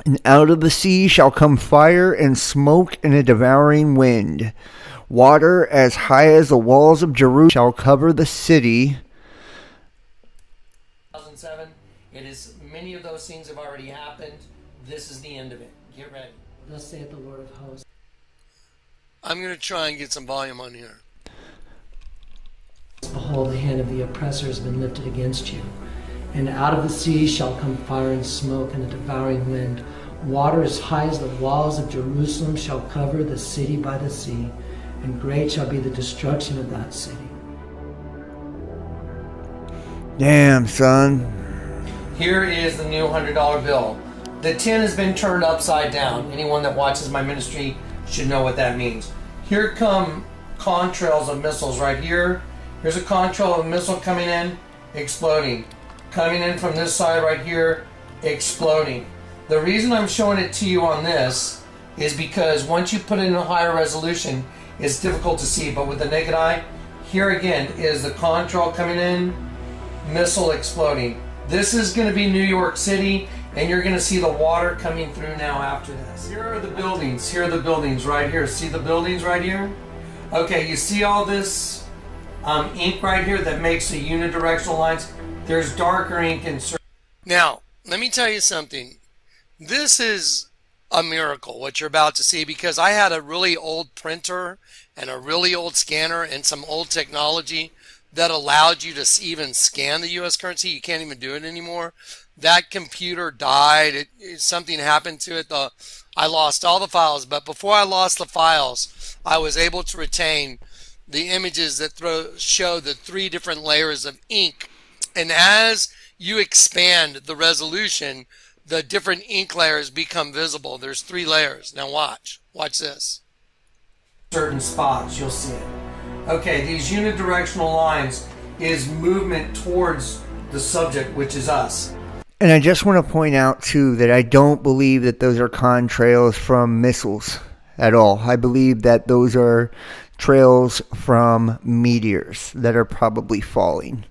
And out of the sea shall come fire and smoke and a devouring wind. Water as high as the walls of Jerusalem shall cover the city. 2007. Many of those things have already happened. This is the end of it. Get ready. Thus saith the Lord of hosts. I'm going to try and get some volume on here. Behold, the hand of the oppressor has been lifted against you. And out of the sea shall come fire and smoke and a devouring wind. Water as high as the walls of Jerusalem shall cover the city by the sea, and great shall be the destruction of that city. Damn, son. Here is the new $100 bill. The tin has been turned upside down. Anyone that watches my ministry should know what that means. Here come contrails of missiles right here. Here's a contrail of a missile coming in, exploding. Coming in from this side right here, exploding. The reason I'm showing it to you on this is because once you put it in a higher resolution, it's difficult to see. But with the naked eye, here again is the contrail coming in, missile exploding. This is going to be New York City, and you're going to see the water coming through now after this. Here are the buildings. Here are the buildings right here. See the buildings right here? Okay, you see all this ink right here that makes the unidirectional lines? There's darker ink in certain. Now, let me tell you something. This is a miracle, what you're about to see, because I had a really old printer and a really old scanner and some old technology that allowed you to even scan the U.S. currency. You can't even do it anymore. That computer died. Something happened to it. I lost all the files, but before I lost the files, I was able to retain the images that show the 3 different layers of ink. And as you expand the resolution, the different ink layers become visible. There's 3 layers. Now watch. Watch this. Certain spots, you'll see it. Okay, these unidirectional lines is movement towards the subject, which is us. And I just want to point out, too, that I don't believe that those are contrails from missiles at all. I believe that those are trails from meteors that are probably falling.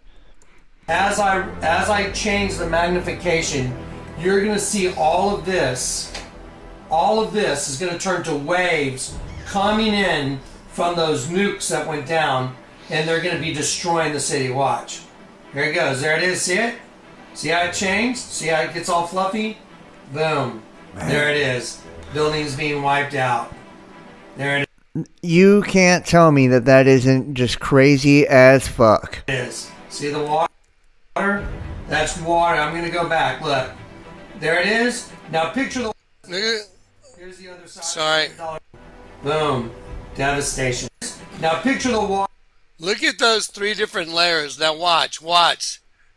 As I change the magnification, you're going to see all of this. All of this is going to turn to waves coming in from those nukes that went down, and they're going to be destroying the city. Watch. Here it goes. There it is. See it? See how it changed? See how it gets all fluffy? Boom. There it is. Buildings being wiped out. There it You can't tell me that that isn't just crazy as fuck. is. See the water? That's water. I'm going to go back. Look. There it is. Now picture the... Here's the other side. Sorry. Boom. Devastation. Now picture the water. Look at those 3 different layers. Now watch.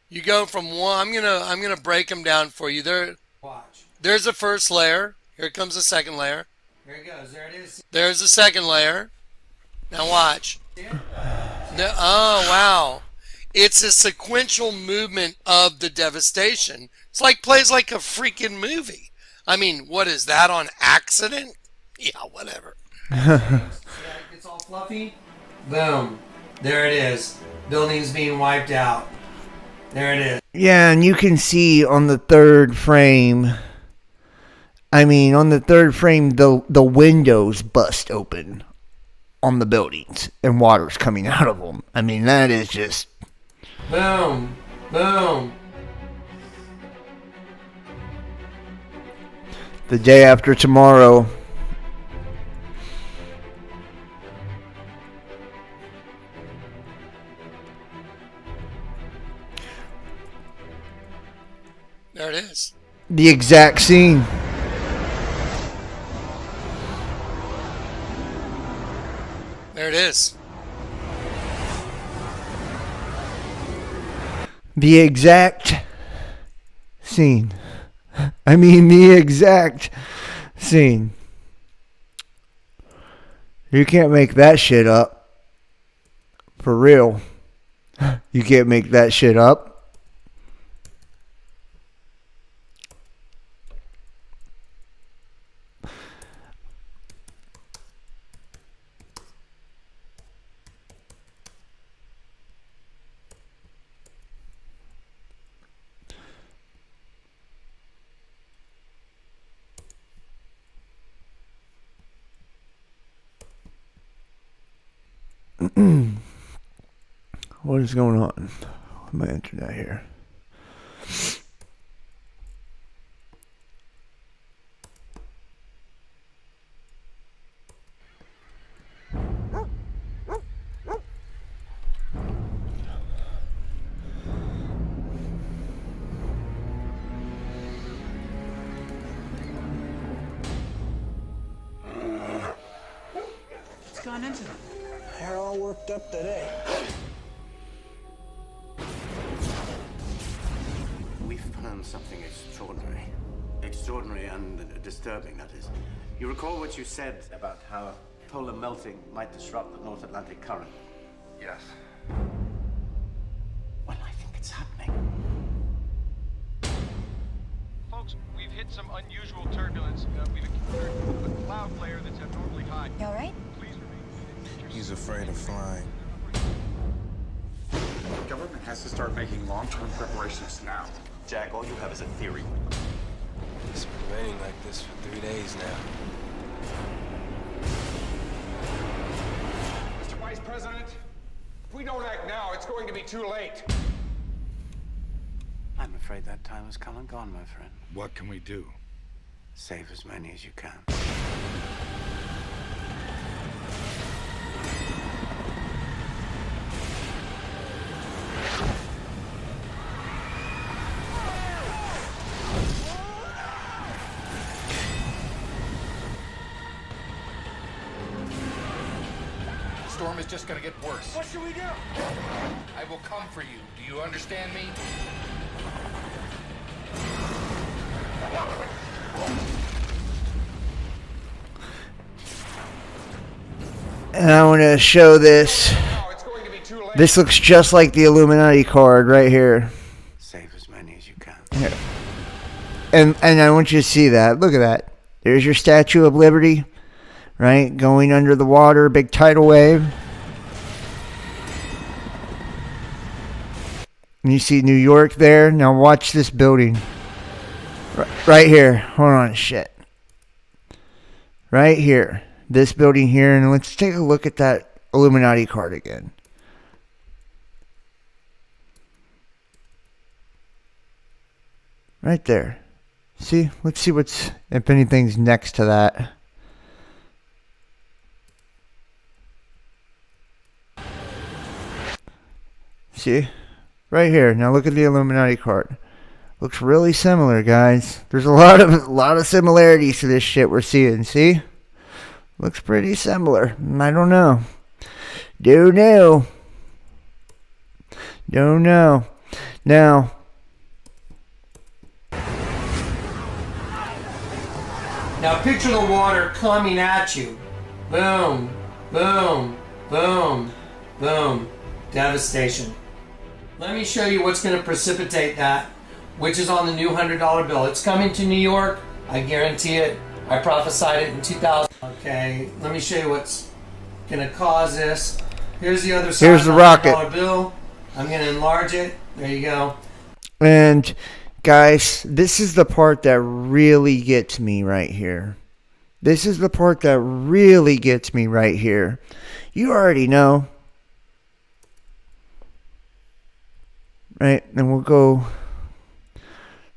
You go from one. I'm gonna break them down for you. Watch. There's the first layer. Here comes the second layer. Here it goes. There it is. There's the second layer. Now watch. Oh wow. It's a sequential movement of the devastation. It's like plays like a freaking movie. I mean, what is that on accident? Yeah, whatever. It's all fluffy. Boom. There it is. Buildings being wiped out. There it is. Yeah, and you can see on the 3rd frame, the windows bust open on the buildings and water's coming out of them. I mean, that is just... Boom. Boom. The day after tomorrow. There it is. The exact scene. There it is. The exact scene. The exact scene. You can't make that shit up. For real. You can't make that shit up. What is going on with my internet here? run into them? They're all worked up today. We found something extraordinary. Extraordinary and disturbing, that is. You recall what you said about how polar melting might disrupt the North Atlantic current? Yes. Well, I think it's happening. Folks, we've hit some unusual turbulence. We've encountered a cloud layer that's abnormally high. You all right? Please remain. He's afraid of flying. The government has to start making long-term preparations now. Jack, all you have is a theory. It's been raining like this for 3 days now. Mr. Vice President, if we don't act now, it's going to be too late. I'm afraid that time has come and gone, my friend. What can we do? Save as many as you can. The storm is just going to get worse. What should we do? I will come for you. Do you understand me? And I want to show this. No, it's going to be too late. This looks just like the Illuminati card right here. Save as many as you can. Here. And I want you to see that. Look at that. There's your Statue of Liberty, right? Going under the water, big tidal wave. And you see New York there. Now watch this building. Right here. Hold on, shit. Right here. This building here. And let's take a look at that Illuminati card again. Right there. See? Let's see what's, if anything's next to that. See? Right here. Now look at the Illuminati card. Looks really similar, guys. There's a lot of similarities to this shit we're seeing. See? Looks pretty similar. I don't know. Don't know. Don't know. Now, picture the water coming at you. Boom, boom, boom, boom. Devastation. Let me show you what's going to precipitate that, which is on the new $100 bill. It's coming to New York. I guarantee it. I prophesied it in 2000. Okay, let me show you what's going to cause this. Here's the other side. Here's the rocket. $100 bill. I'm going to enlarge it. There you go. And guys, this is the part that really gets me right here. This is the part that really gets me right here. You already know. Right, and we'll go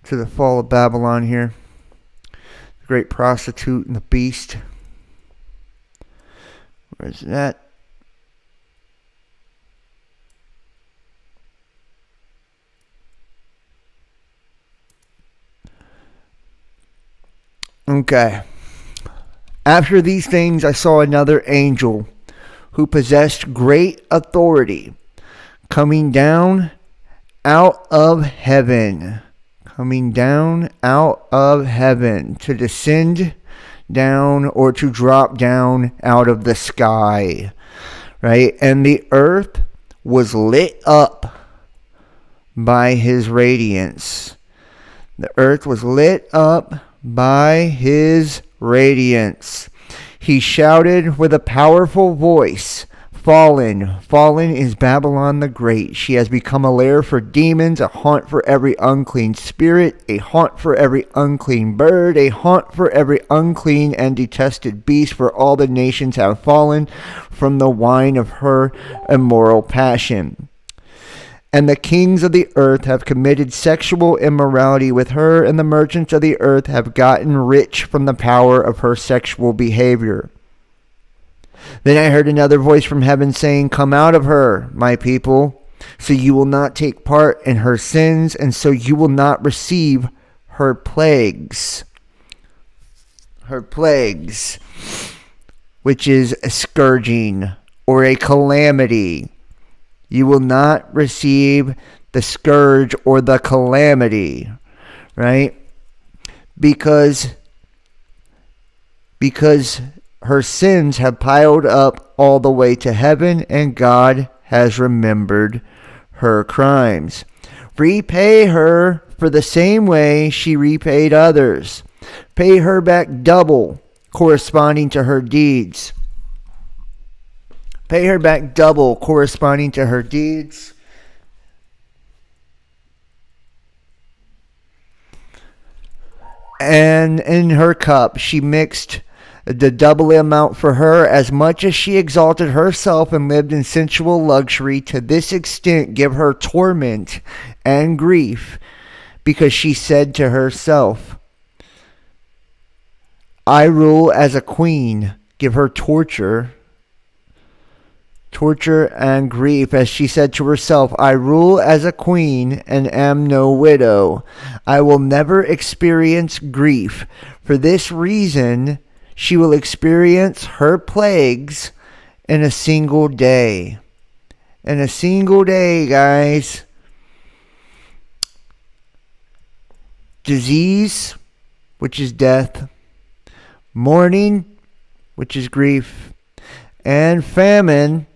to the fall of Babylon here. The great prostitute and the beast. Where's that? Okay. After these things I saw another angel who possessed great authority coming down out of heaven. Coming down out of heaven to descend down or to drop down out of the sky. Right? And the earth was lit up by his radiance. The earth was lit up by his radiance. He shouted with a powerful voice, "Fallen, fallen is Babylon the Great. She has become a lair for demons, a haunt for every unclean spirit, a haunt for every unclean bird, a haunt for every unclean and detested beast, for all the nations have fallen from the wine of her immoral passion. And the kings of the earth have committed sexual immorality with her, and the merchants of the earth have gotten rich from the power of her sexual behavior." Then I heard another voice from heaven saying, "Come out of her, my people, so you will not take part in her sins, and so you will not receive her plagues." Her plagues. which is a scourging or a calamity. You will not receive the scourge or the calamity, right? Because her sins have piled up all the way to heaven, and God has remembered her crimes. Repay her for the same way she repaid others. Pay her back double, corresponding to her deeds. Pay her back double, corresponding to her deeds. And in her cup she mixed the double amount for her, as much as she exalted herself and lived in sensual luxury. To this extent give her torment and grief, because she said to herself, I rule as a queen. Give her torture and grief, as she said to herself, I rule as a queen and am no widow. I will never experience grief. For this reason, she will experience her plagues in a single day. In a single day, guys. Disease, which is death. Mourning, which is grief. And famine,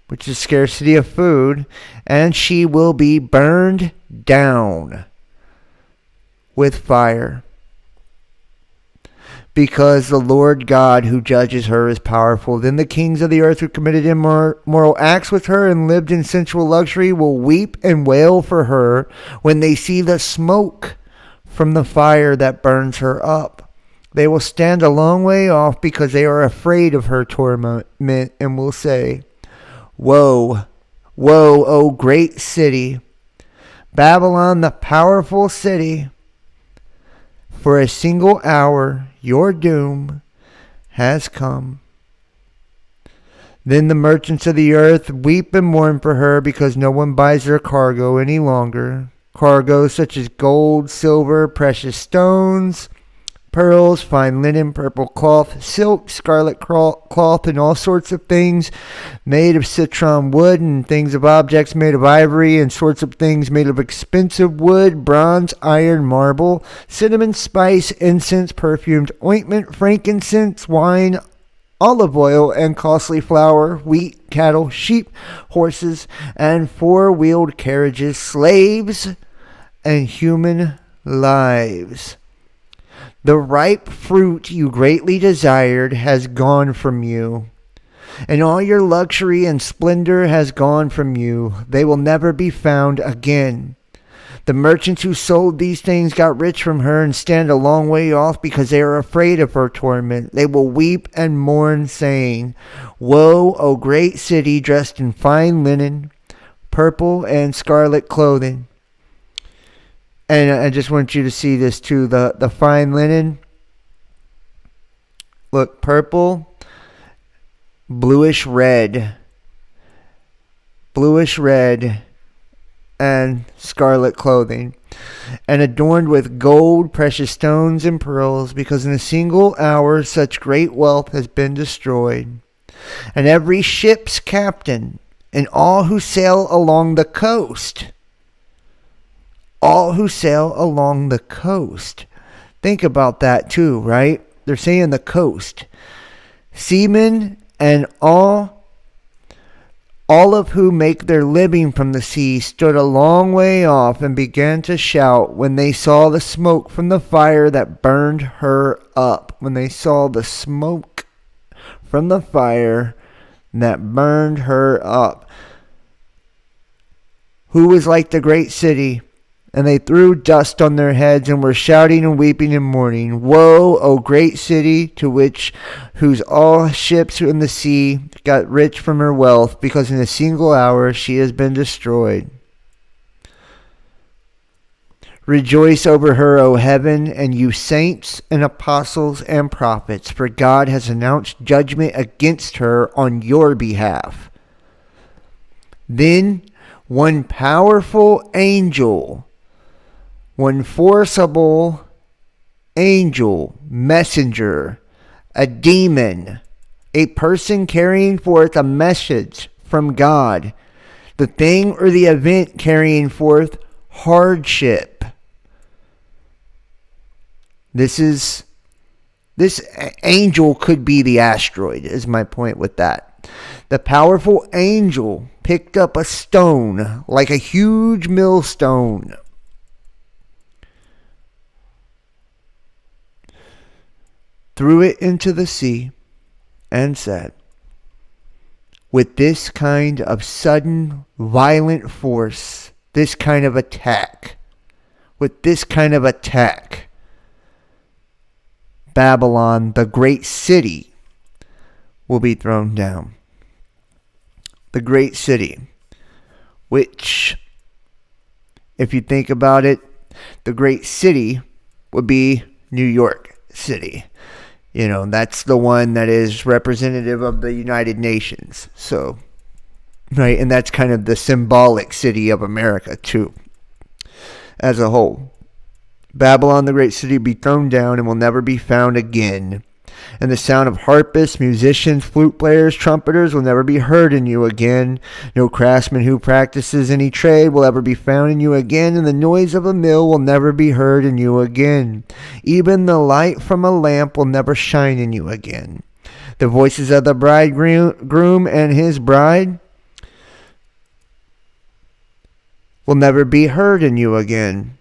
which is scarcity of food. And she will be burned down with fire, because the Lord God who judges her is powerful. Then the kings of the earth who committed immoral acts with her and lived in sensual luxury will weep and wail for her when they see the smoke from the fire that burns her up. They will stand a long way off because they are afraid of her torment, and will say, Woe, woe, O great city, Babylon the powerful city! For a single hour your doom has come. Then the merchants of the earth weep and mourn for her, because no one buys their cargo any longer. Cargo such as gold, silver, precious stones, pearls, fine linen, purple cloth, silk, scarlet cloth, and all sorts of things made of citron wood, and things of objects made of ivory, and sorts of things made of expensive wood, bronze, iron, marble, cinnamon, spice, incense, perfumed ointment, frankincense, wine, olive oil, and costly flour, wheat, cattle, sheep, horses, and four-wheeled carriages, slaves, and human lives. The ripe fruit you greatly desired has gone from you, and all your luxury and splendor has gone from you. They will never be found again. The merchants who sold these things got rich from her and stand a long way off because they are afraid of her torment. They will weep and mourn, saying, Woe, O great city, dressed in fine linen, purple and scarlet clothing. And I just want you to see this too, the fine linen. Look, purple, bluish red, and scarlet clothing, and adorned with gold, precious stones, and pearls, because in a single hour such great wealth has been destroyed. And every ship's captain, and all who sail along the coast, think about that too, right? They're saying the coast. Seamen and all of who make their living from the sea stood a long way off and began to shout when they saw the smoke from the fire that burned her up. When they saw the smoke from the fire that burned her up. Who was like the great city? And they threw dust on their heads and were shouting and weeping and mourning. Woe, O great city, whose all ships in the sea got rich from her wealth, because in a single hour she has been destroyed. Rejoice over her, O heaven, and you saints and apostles and prophets, for God has announced judgment against her on your behalf. Then one powerful angel, one forcible angel, messenger, a demon, a person carrying forth a message from God, the thing or the event carrying forth hardship. This angel could be the asteroid, is my point with that. The powerful angel picked up a stone, like a huge millstone, threw it into the sea, and said, with this kind of sudden, violent force, this kind of attack, Babylon, the great city, will be thrown down. The great city, which, if you think about it, the great city would be New York City. You know, that's the one that is representative of the United Nations. So, right, and that's kind of the symbolic city of America, too, as a whole. Babylon, the great city, will be thrown down and will never be found again. And the sound of harpists, musicians, flute players, trumpeters will never be heard in you again. No craftsman who practices any trade will ever be found in you again, and the noise of a mill will never be heard in you again. Even the light from a lamp will never shine in you again. The voices of the bridegroom and his bride will never be heard in you again.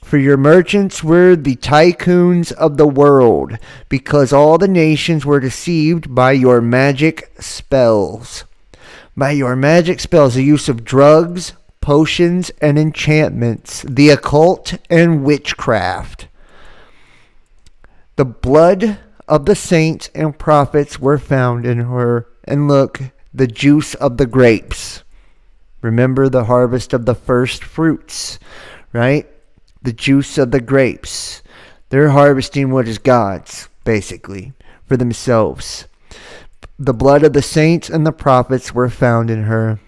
For your merchants were the tycoons of the world, because all the nations were deceived by your magic spells. By your magic spells, the use of drugs, potions, and enchantments, the occult and witchcraft. The blood of the saints and prophets were found in her, and look, the juice of the grapes. Remember the harvest of the first fruits, right? The juice of the grapes. They're harvesting what is God's, basically, for themselves. The blood of the saints and the prophets were found in her.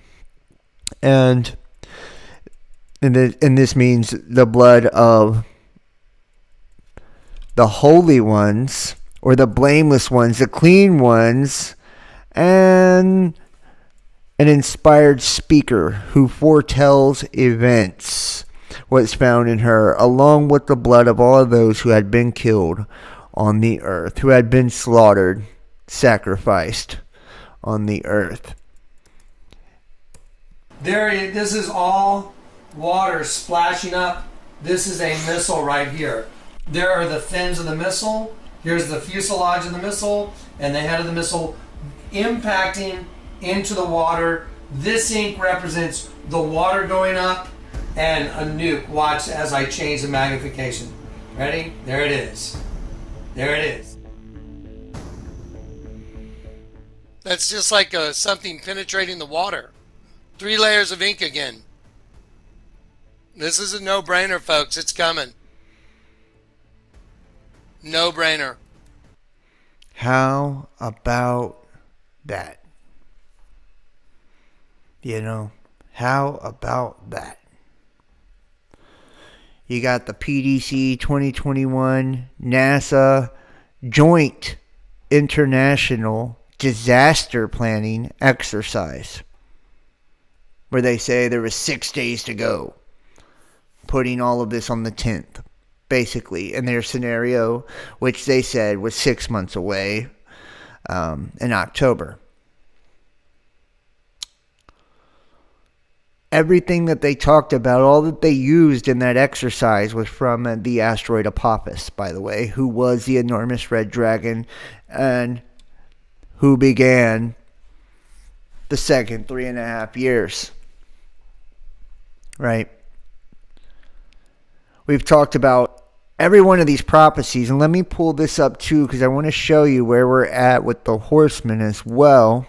And this means the blood of the holy ones, or the blameless ones, the clean ones, and an inspired speaker who foretells events was found in her, along with the blood of all of those who had been killed on the earth, who had been slaughtered, sacrificed on the earth. This is all water splashing up. This is a missile right here. There are the fins of the missile. Here's the fuselage of the missile and the head of the missile impacting into the water. This ink represents the water going up and a nuke. Watch as I change the magnification. Ready? There it is. There it is. That's just like something penetrating the water. 3 layers of ink again. This is a no-brainer, folks. It's coming. No-brainer. How about that? You know, how about that? You got the PDC 2021 NASA Joint International Disaster Planning Exercise, where they say there was 6 days to go, putting all of this on the 10th, basically, in their scenario, which they said was 6 months away in October. Everything that they talked about, all that they used in that exercise was from the asteroid Apophis, by the way, who was the enormous red dragon and who began the second 3.5 years. Right? We've talked about every one of these prophecies, and let me pull this up too, because I want to show you where we're at with the horsemen as well.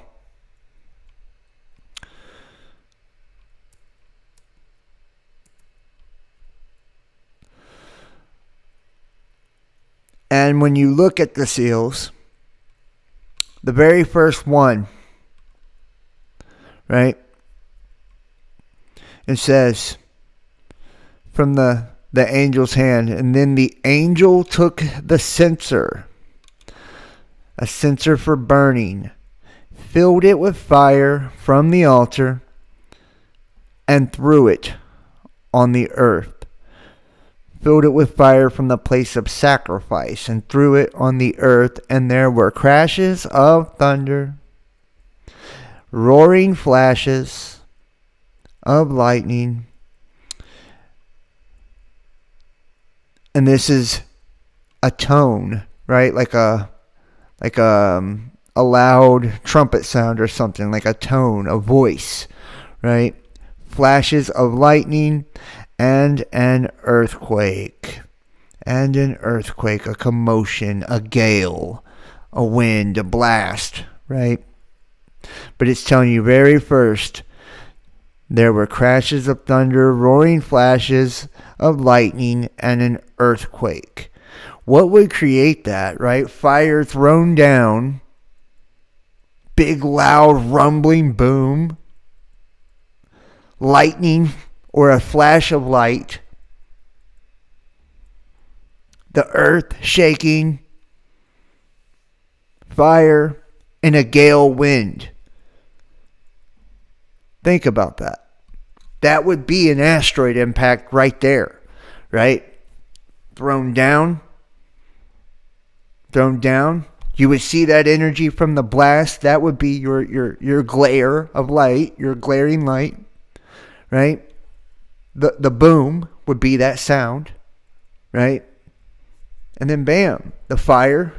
And when you look at the seals, the very first one, right? It says, from the angel's hand, and then the angel took the censer, a censer for burning, filled it with fire from the altar, and threw it on the earth. Filled it with fire from the place of sacrifice, and threw it on the earth, and there were crashes of thunder, roaring flashes of lightning. And this is a tone, right? Like a loud trumpet sound or something, like a tone, a voice, right? Flashes of lightning and an earthquake. And an earthquake, a commotion, a gale, a wind, a blast, right? But it's telling you very first, there were crashes of thunder, roaring flashes of lightning, and an earthquake. What would create that, right? Fire thrown down, big loud rumbling boom, lightning or a flash of light, the earth shaking, fire, and a gale wind. Think about that. That would be an asteroid impact right there, right? Thrown down. You would see that energy from the blast. That would be your glare of light, your glaring light, right? The boom would be that sound, right? And then bam, the fire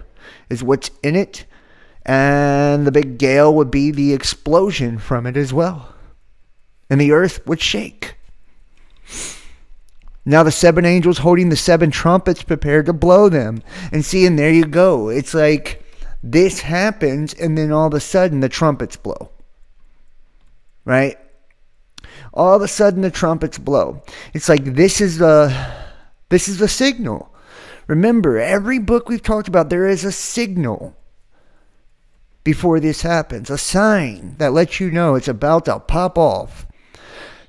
is what's in it, and the big gale would be the explosion from it as well. And the earth would shake. Now the 7 angels holding the 7 trumpets prepared to blow them. And see, and there you go. It's like this happens, and then all of a sudden the trumpets blow. Right? All of a sudden the trumpets blow. It's like this is the signal. Remember, every book we've talked about, there is a signal before this happens. A sign that lets you know it's about to pop off.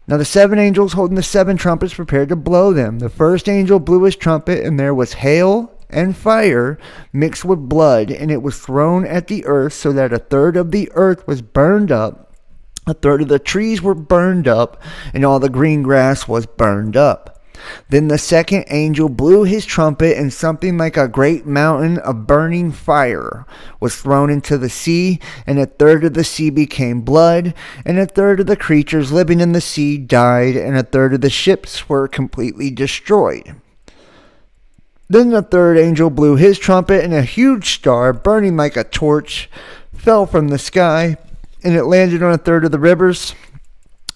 Now the 7 angels holding the 7 trumpets prepared to blow them. The first angel blew his trumpet, and there was hail and fire mixed with blood, and it was thrown at the earth, so that a third of the earth was burned up, a third of the trees were burned up, and all the green grass was burned up. Then the second angel blew his trumpet, and something like a great mountain of burning fire was thrown into the sea, and a third of the sea became blood, and a third of the creatures living in the sea died, and a third of the ships were completely destroyed. Then the third angel blew his trumpet, and a huge star, burning like a torch, fell from the sky, and it landed on a third of the rivers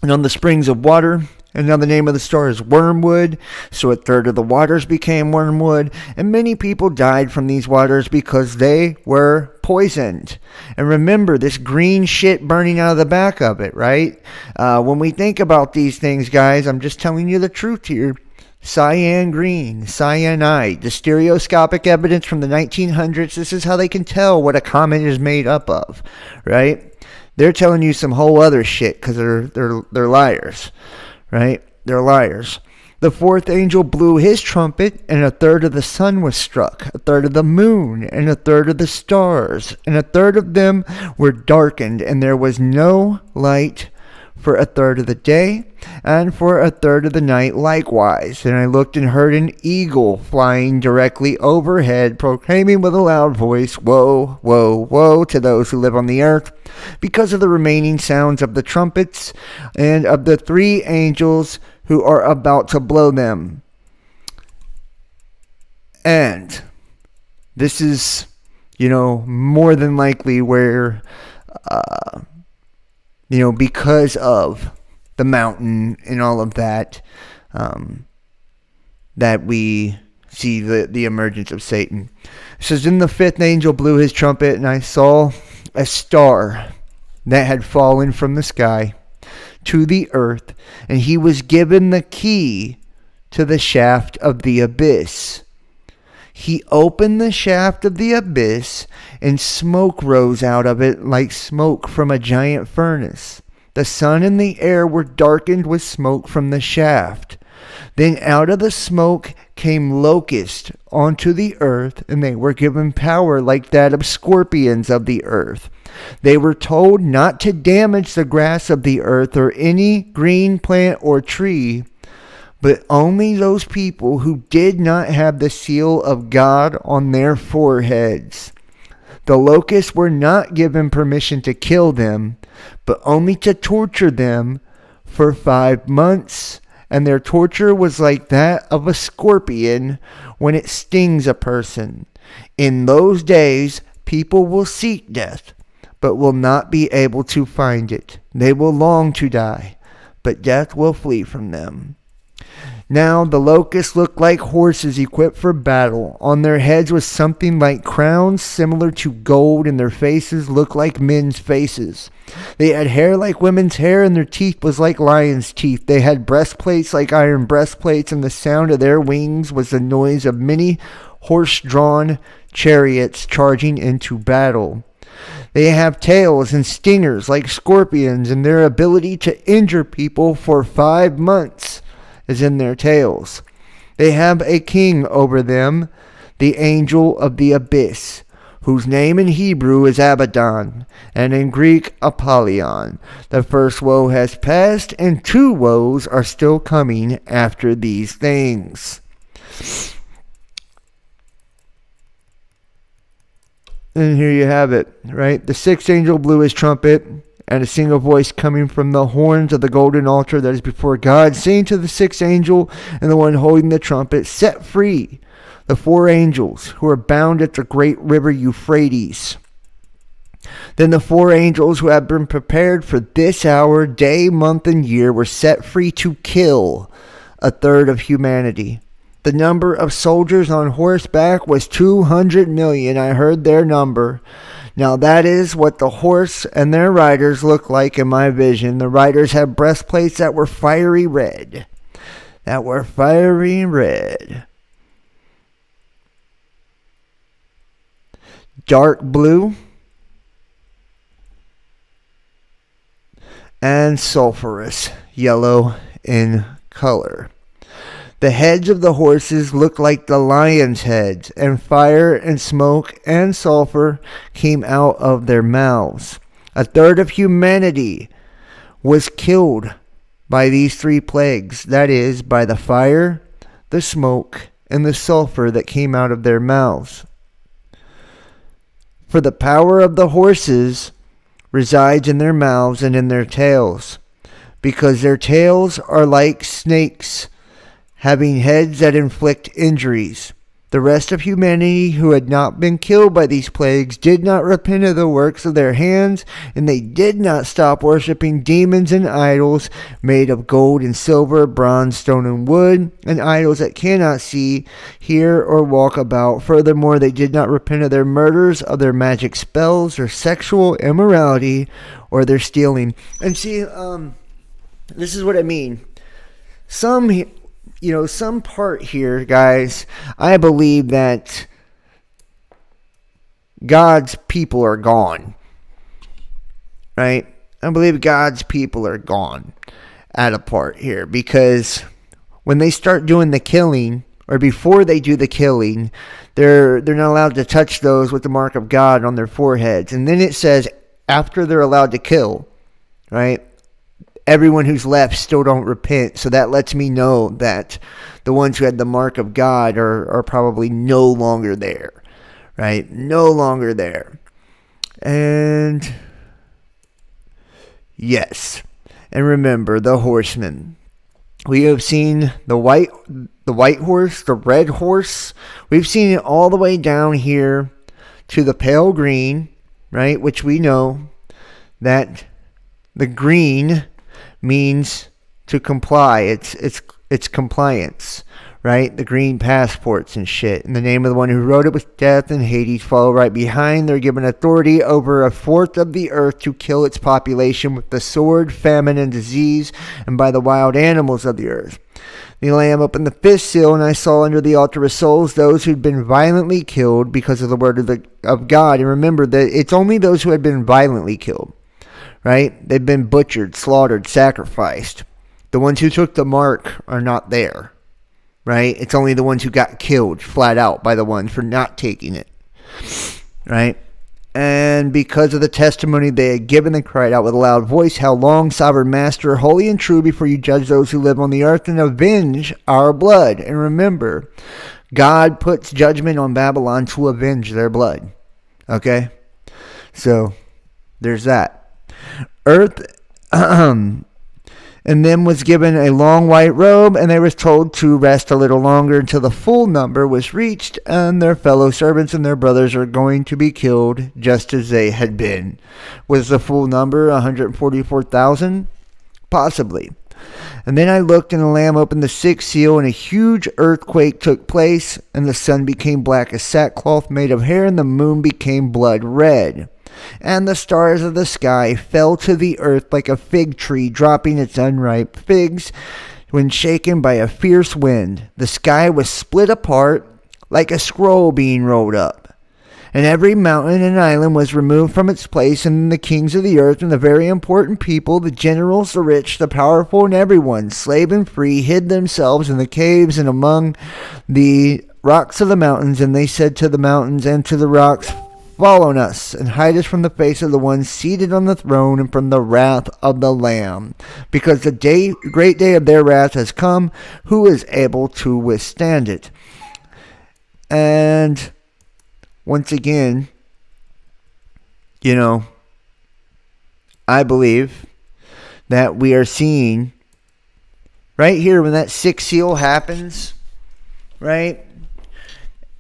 and on the springs of water. And now the name of the star is Wormwood, so a third of the waters became wormwood, and many people died from these waters because they were poisoned. And remember, this green shit burning out of the back of it, right? When we think about these things, guys, I'm just telling you the truth here. Cyan green, cyanide, the stereoscopic evidence from the 1900s, this is how they can tell what a comet is made up of, right? They're telling you some whole other shit because they're liars. Right? They're liars. The fourth angel blew his trumpet, and a third of the sun was struck, a third of the moon, and a third of the stars, and a third of them were darkened, and there was no light for a third of the day, and for a third of the night likewise. And I looked and heard an eagle flying directly overhead, proclaiming with a loud voice, "Woe, woe, woe to those who live on the earth, because of the remaining sounds of the trumpets, and of the 3 angels who are about to blow them." And this is, more than likely where, because of the mountain and all of that, that we see the emergence of Satan. It says, "Then the 5th angel blew his trumpet, and I saw a star that had fallen from the sky to the earth, and he was given the key to the shaft of the abyss. He opened the shaft of the abyss, and smoke rose out of it like smoke from a giant furnace. The sun and the air were darkened with smoke from the shaft. Then out of the smoke came locusts onto the earth, and they were given power like that of scorpions of the earth. They were told not to damage the grass of the earth or any green plant or tree, but only those people who did not have the seal of God on their foreheads. The locusts were not given permission to kill them, but only to torture them for 5 months. And their torture was like that of a scorpion when it stings a person. In those days, people will seek death, but will not be able to find it. They will long to die, but death will flee from them. Now the locusts looked like horses equipped for battle. On their heads was something like crowns similar to gold, and their faces looked like men's faces. They had hair like women's hair, and their teeth was like lions' teeth. They had breastplates like iron breastplates, and the sound of their wings was the noise of many horse-drawn chariots charging into battle. They have tails and stingers like scorpions, and their ability to injure people for 5 months is in their tails. They have a king over them, the angel of the abyss, whose name in Hebrew is Abaddon, and in Greek Apollyon. The first woe has passed, and 2 woes are still coming after these things. And here you have it, right? The 6th angel blew his trumpet, and a single voice coming from the horns of the golden altar that is before God, saying to the 6th angel and the one holding the trumpet, set free the 4 angels who are bound at the great river Euphrates. Then the 4 angels who had been prepared for this hour, day, month, and year were set free to kill 1/3 of humanity. The number of soldiers on horseback was 200 million. I heard their number. Now that is what the horse and their riders look like in my vision. The riders had breastplates that were fiery red. Dark blue and sulfurous yellow in color. The heads of the horses looked like the lions' heads, and fire and smoke and sulfur came out of their mouths. 1/3 of humanity was killed by these 3 plagues, that is, by the fire, the smoke, and the sulfur that came out of their mouths. For the power of the horses resides in their mouths and in their tails, because their tails are like snakes, having heads that inflict injuries. The rest of humanity who had not been killed by these plagues did not repent of the works of their hands, and they did not stop worshiping demons and idols made of gold and silver, bronze, stone, and wood, and idols that cannot see, hear, or walk about. Furthermore, they did not repent of their murders, of their magic spells, their sexual immorality, or their stealing. And see, this is what I mean. Some part here, guys, I believe that God's people are gone. Right? I believe God's people are gone at a part here, because when they start doing the killing, or before they do the killing, they're not allowed to touch those with the mark of God on their foreheads. And then it says after they're allowed to kill, right? Everyone who's left still don't repent. So that lets me know that the ones who had the mark of God are probably no longer there. Right? No longer there. And yes. And remember, the horsemen. We have seen the white horse, the red horse. We've seen it all the way down here to the pale green, right? Which we know that the green means to comply. It's compliance, right? The green passports and shit. And the name of the one who wrote it was Death, and Hades follow right behind. They're given authority over 1/4 of the earth to kill its population with the sword, famine, and disease, and by the wild animals of the earth. The Lamb opened the 5th seal, and I saw under the altar of souls those who'd been violently killed because of the word of God. And remember that it's only those who had been violently killed. Right? They've been butchered, slaughtered, sacrificed. The ones who took the mark are not there. right? It's only the ones who got killed flat out by the ones for not taking it, right? And because of the testimony they had given, they cried out with a loud voice, "How long, sovereign master, holy and true, before you judge those who live on the earth and avenge our blood?" And remember, God puts judgment on Babylon to avenge their blood. Okay? So, there's that. Earth and then was given a long white robe, and they was told to rest a little longer until the full number was reached, and their fellow servants and their brothers are going to be killed just as they had been. Was the full number 144,000? Possibly. And then I looked, and the Lamb opened the sixth seal, and a huge earthquake took place, and the sun became black as sackcloth made of hair, and the moon became blood red. And the stars of the sky fell to the earth like a fig tree dropping its unripe figs when shaken by a fierce wind. The sky was split apart like a scroll being rolled up. And every mountain and island was removed from its place, and the kings of the earth and the very important people, the generals, the rich, the powerful, and everyone, slave and free, hid themselves in the caves and among the rocks of the mountains. And they said to the mountains and to the rocks, "Fall on us, and hide us from the face of the one seated on the throne and from the wrath of the Lamb. Because the great day of their wrath has come. Who is able to withstand it?" And once again, I believe that we are seeing right here when that sixth seal happens, right?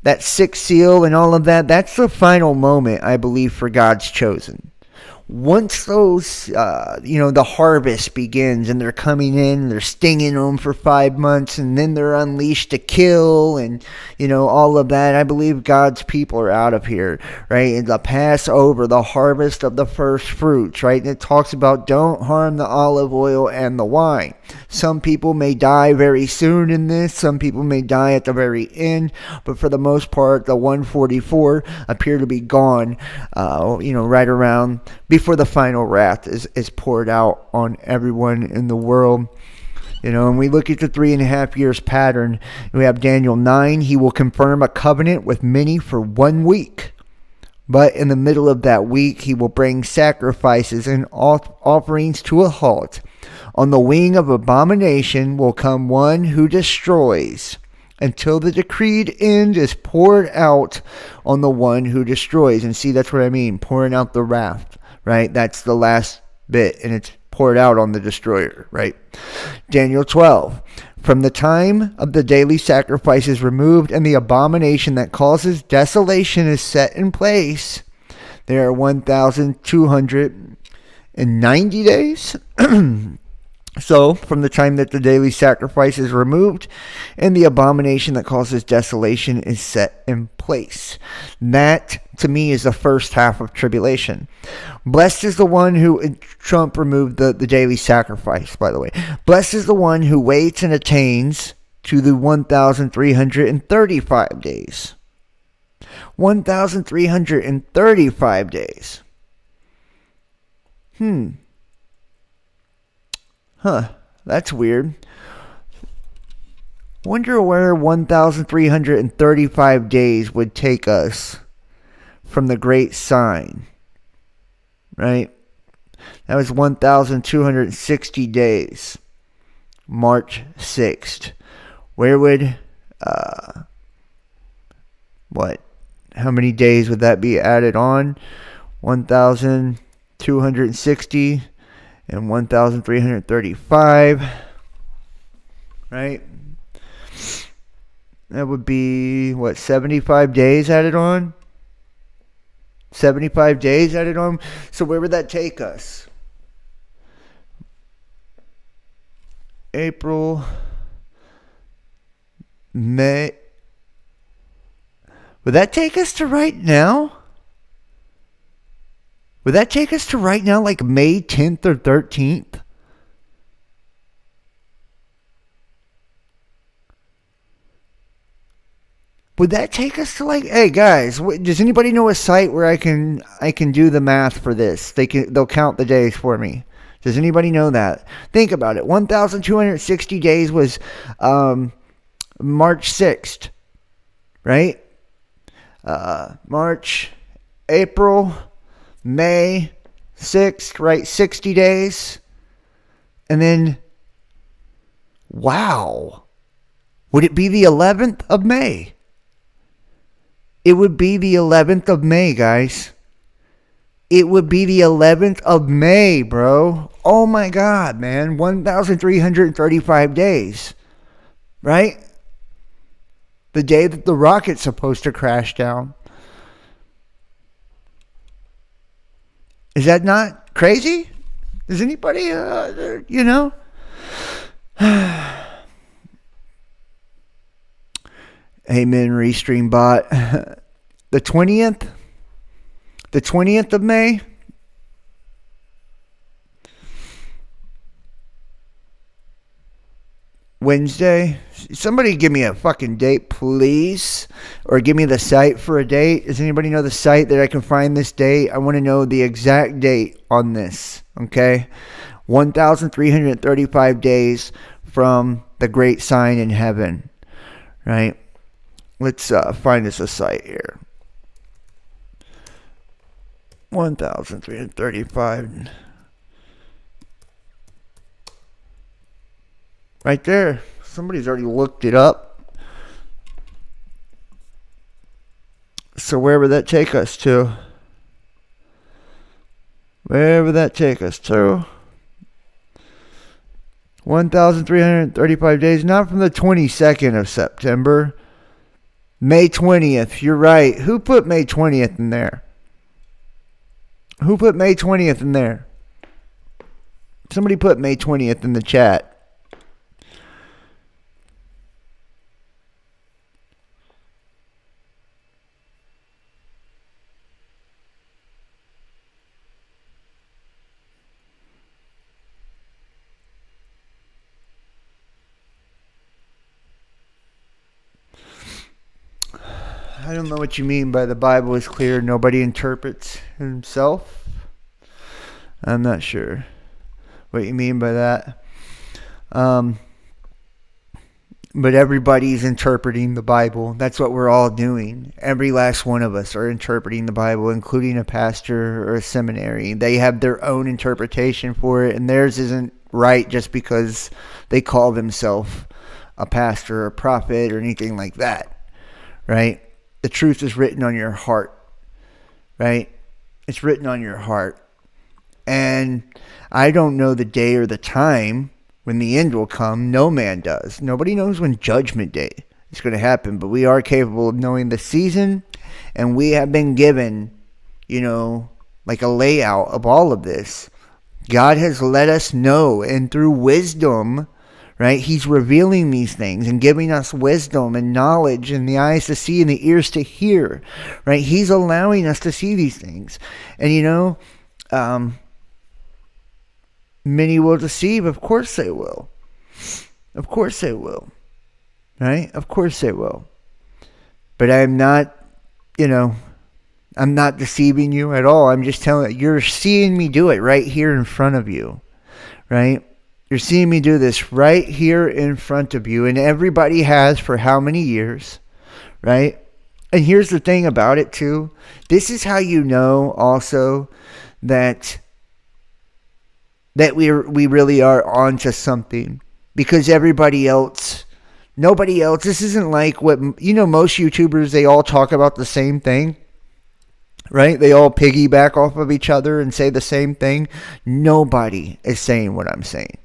That sixth seal and all of that, that's the final moment, I believe, for God's chosen. Once those, the harvest begins and they're coming in, they're stinging them for 5 months, and then they're unleashed to kill and, all of that. I believe God's people are out of here, right? And the Passover, the harvest of the first fruits, right? And it talks about don't harm the olive oil and the wine. Some people may die very soon in this. Some people may die at the very end. But for the most part, the 144 appear to be gone, right around before the final wrath is poured out on everyone in the world. And we look at the 3.5 years pattern. We have Daniel 9. He will confirm a covenant with many for 1 week. But in the middle of that week, he will bring sacrifices and offerings to a halt. On the wing of abomination will come one who destroys, until the decreed end is poured out on the one who destroys. And see, that's what I mean, pouring out the wrath, right? That's the last bit, and it's poured out on the destroyer, right? Daniel 12. From the time of the daily sacrifice is removed and the abomination that causes desolation is set in place, there are 1,290 days. So, from the time that the daily sacrifice is removed and the abomination that causes desolation is set in place. That, to me, is the first half of tribulation. Blessed is the one who, Trump removed the daily sacrifice, by the way. Blessed is the one who waits and attains to the 1,335 days. 1,335 days. That's weird. Wonder where 1,335 days would take us from the great sign. Right? That was 1,260 days. March 6th. Where would, how many days would that be added on? 1,260 and 1,335, right? That would be, 75 days added on? 75 days added on? So where would that take us? April, May. Would that take us to right now? Would that take us to right now, like May 10th or 13th? Would that take us to hey guys, does anybody know a site where I can do the math for this? They'll count the days for me. Does anybody know that? Think about it. 1,260 days was March 6th, right? March, April, May 6th, right? 60 days. And then, wow. Would it be the 11th of May? It would be the 11th of May, guys. It would be the 11th of May, bro. Oh my God, man. 1,335 days. Right? The day that the rocket's supposed to crash down. Is that not crazy? Does anybody, you know? Amen, Restream bot. The 20th? The 20th of May? Wednesday? Somebody give me a fucking date, please. Or give me the site for a date. Does anybody know the site that I can find this date? I want to know the exact date on this. Okay? 1,335 days from the great sign in heaven. Right? Let's find us a site here. 1,335. Right there. Somebody's already looked it up. So where would that take us to? Where would that take us to? 1,335 days. Not from the 22nd of September. May 20th. You're right. Who put May 20th in there? Who put May 20th in there? Somebody put May 20th in the chat. I don't know what you mean by the Bible is clear. Nobody interprets himself. I'm not sure what you mean by that. But everybody's interpreting the Bible. That's what we're all doing. Every last one of us are interpreting the Bible, including a pastor or a seminary. They have their own interpretation for it, and theirs isn't right just because they call themselves a pastor or a prophet or anything like that. Right? The truth is written on your heart, right? It's written on your heart. And I don't know the day or the time when the end will come. No man does. Nobody knows when Judgment Day is going to happen, but we are capable of knowing the season, and we have been given, you know, like a layout of all of this. God has let us know, and through wisdom, right? He's revealing these things and giving us wisdom and knowledge and the eyes to see and the ears to hear, right? He's allowing us to see these things. And, you know, many will deceive. Of course they will. Of course they will. Right? Of course they will. But I'm not, you know, I'm not deceiving you at all. I'm just telling you, you're seeing me do it right here in front of you. Right? You're seeing me do this right here in front of you. And everybody has for how many years, right? And here's the thing about it too. This is how you know also that we really are onto something. Because everybody else, nobody else, this isn't like what, you know, most YouTubers, they all talk about the same thing. Right? They all piggyback off of each other and say the same thing. Nobody is saying what I'm saying.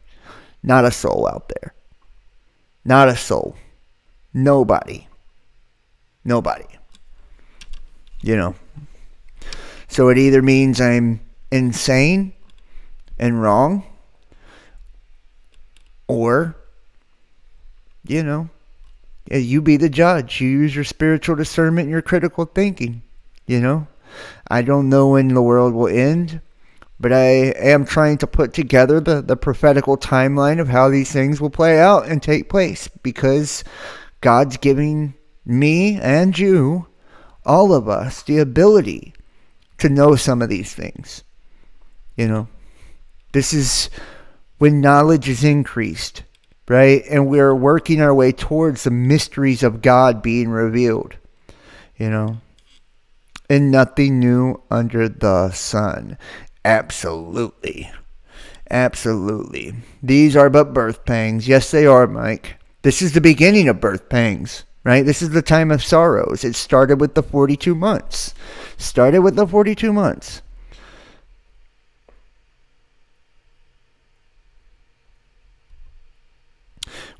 Not a soul out there. Not a soul. Nobody. Nobody. You know. So it either means I'm insane and wrong, or, you know, you be the judge. You use your spiritual discernment and your critical thinking. You know. I don't know when the world will end. But I am trying to put together the prophetical timeline of how these things will play out and take place. Because God's giving me and you, all of us, the ability to know some of these things. You know, this is when knowledge is increased. right? And we're working our way towards the mysteries of God being revealed, you know. And nothing new under the sun. Absolutely. Absolutely. These are but birth pangs. Yes, they are, Mike. This is the beginning of birth pangs, right? This is the time of sorrows. It started with the 42 months. Started with the 42 months.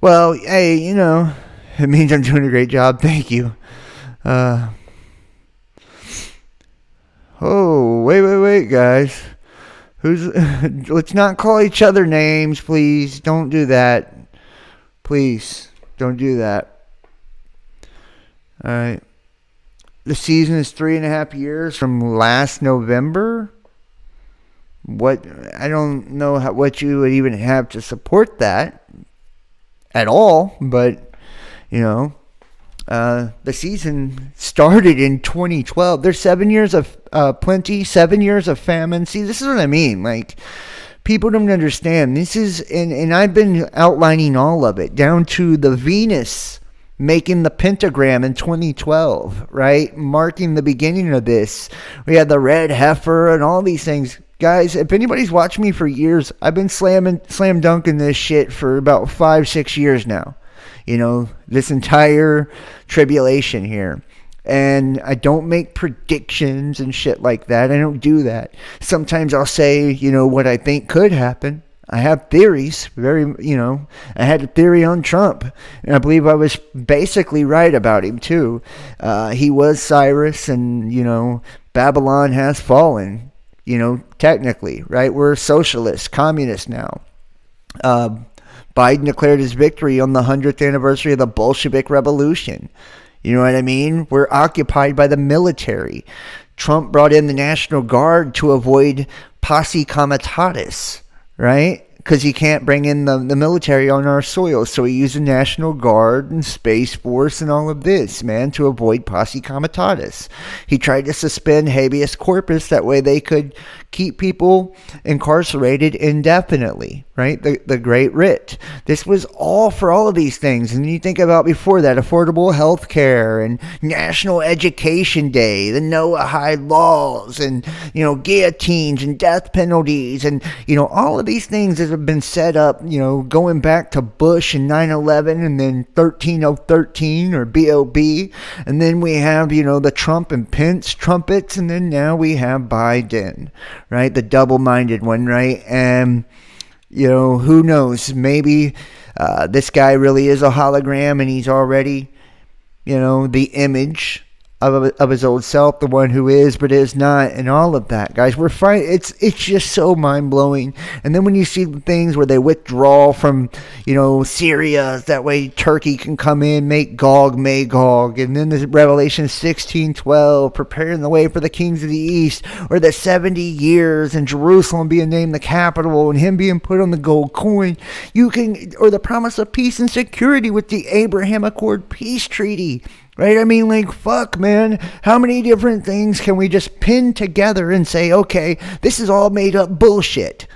Well, hey, you know, it means I'm doing a great job. Thank you. Oh, wait, guys. Let's not call each other names, please. Don't do that. Please, don't do that. All right. The season is 3.5 years from last November. What? I don't know what you would even have to support that at all, but, you know, the season started in 2012. There's 7 years of plenty, 7 years of famine. See, this is what I mean. Like, people don't understand. This is, and I've been outlining all of it, down to the Venus making the pentagram in 2012, right? Marking the beginning of this. We had the red heifer and all these things. Guys, if anybody's watched me for years, I've been slam dunking this shit for about 5-6 years now. You know, this entire tribulation here. And I don't make predictions and shit like that. I don't do that. Sometimes I'll say, you know, what I think could happen. I have theories. I had a theory on Trump. And I believe I was basically right about him, too. He was Cyrus, and, you know, Babylon has fallen, you know, technically, right? We're socialists, communists now. Biden declared his victory on the 100th anniversary of the Bolshevik Revolution. You know what I mean? We're occupied by the military. Trump brought in the National Guard to avoid posse comitatus, right? Because he can't bring in the military on our soil. So he used the National Guard and Space Force and all of this, man, to avoid posse comitatus. He tried to suspend habeas corpus. That way they could keep people incarcerated indefinitely, right? The Great Writ. This was all for all of these things. And you think about before that, affordable health care and National Education Day, the Noahide laws, and, you know, guillotines and death penalties, and, you know, all of these things that have been set up, you know, going back to Bush and 9/11, and then 13013 or BOB, and then we have, you know, the Trump and Pence trumpets, and then now we have Biden, right? The double-minded one, right? And, you know, who knows? Maybe this guy really is a hologram, and he's already, you know, the image of his old self, the one who is but is not, and all of that, guys. We're fine. It's just so mind-blowing. And then when you see the things where they withdraw from, you know, Syria, that way Turkey can come in, make Gog Magog, and then the Revelation 16:12, preparing the way for the kings of the east, or the 70 years and Jerusalem being named the capital and him being put on the gold coin, or the promise of peace and security with the Abraham Accord peace treaty. Right? I mean, like, fuck, man. How many different things can we just pin together and say, okay, this is all made up bullshit?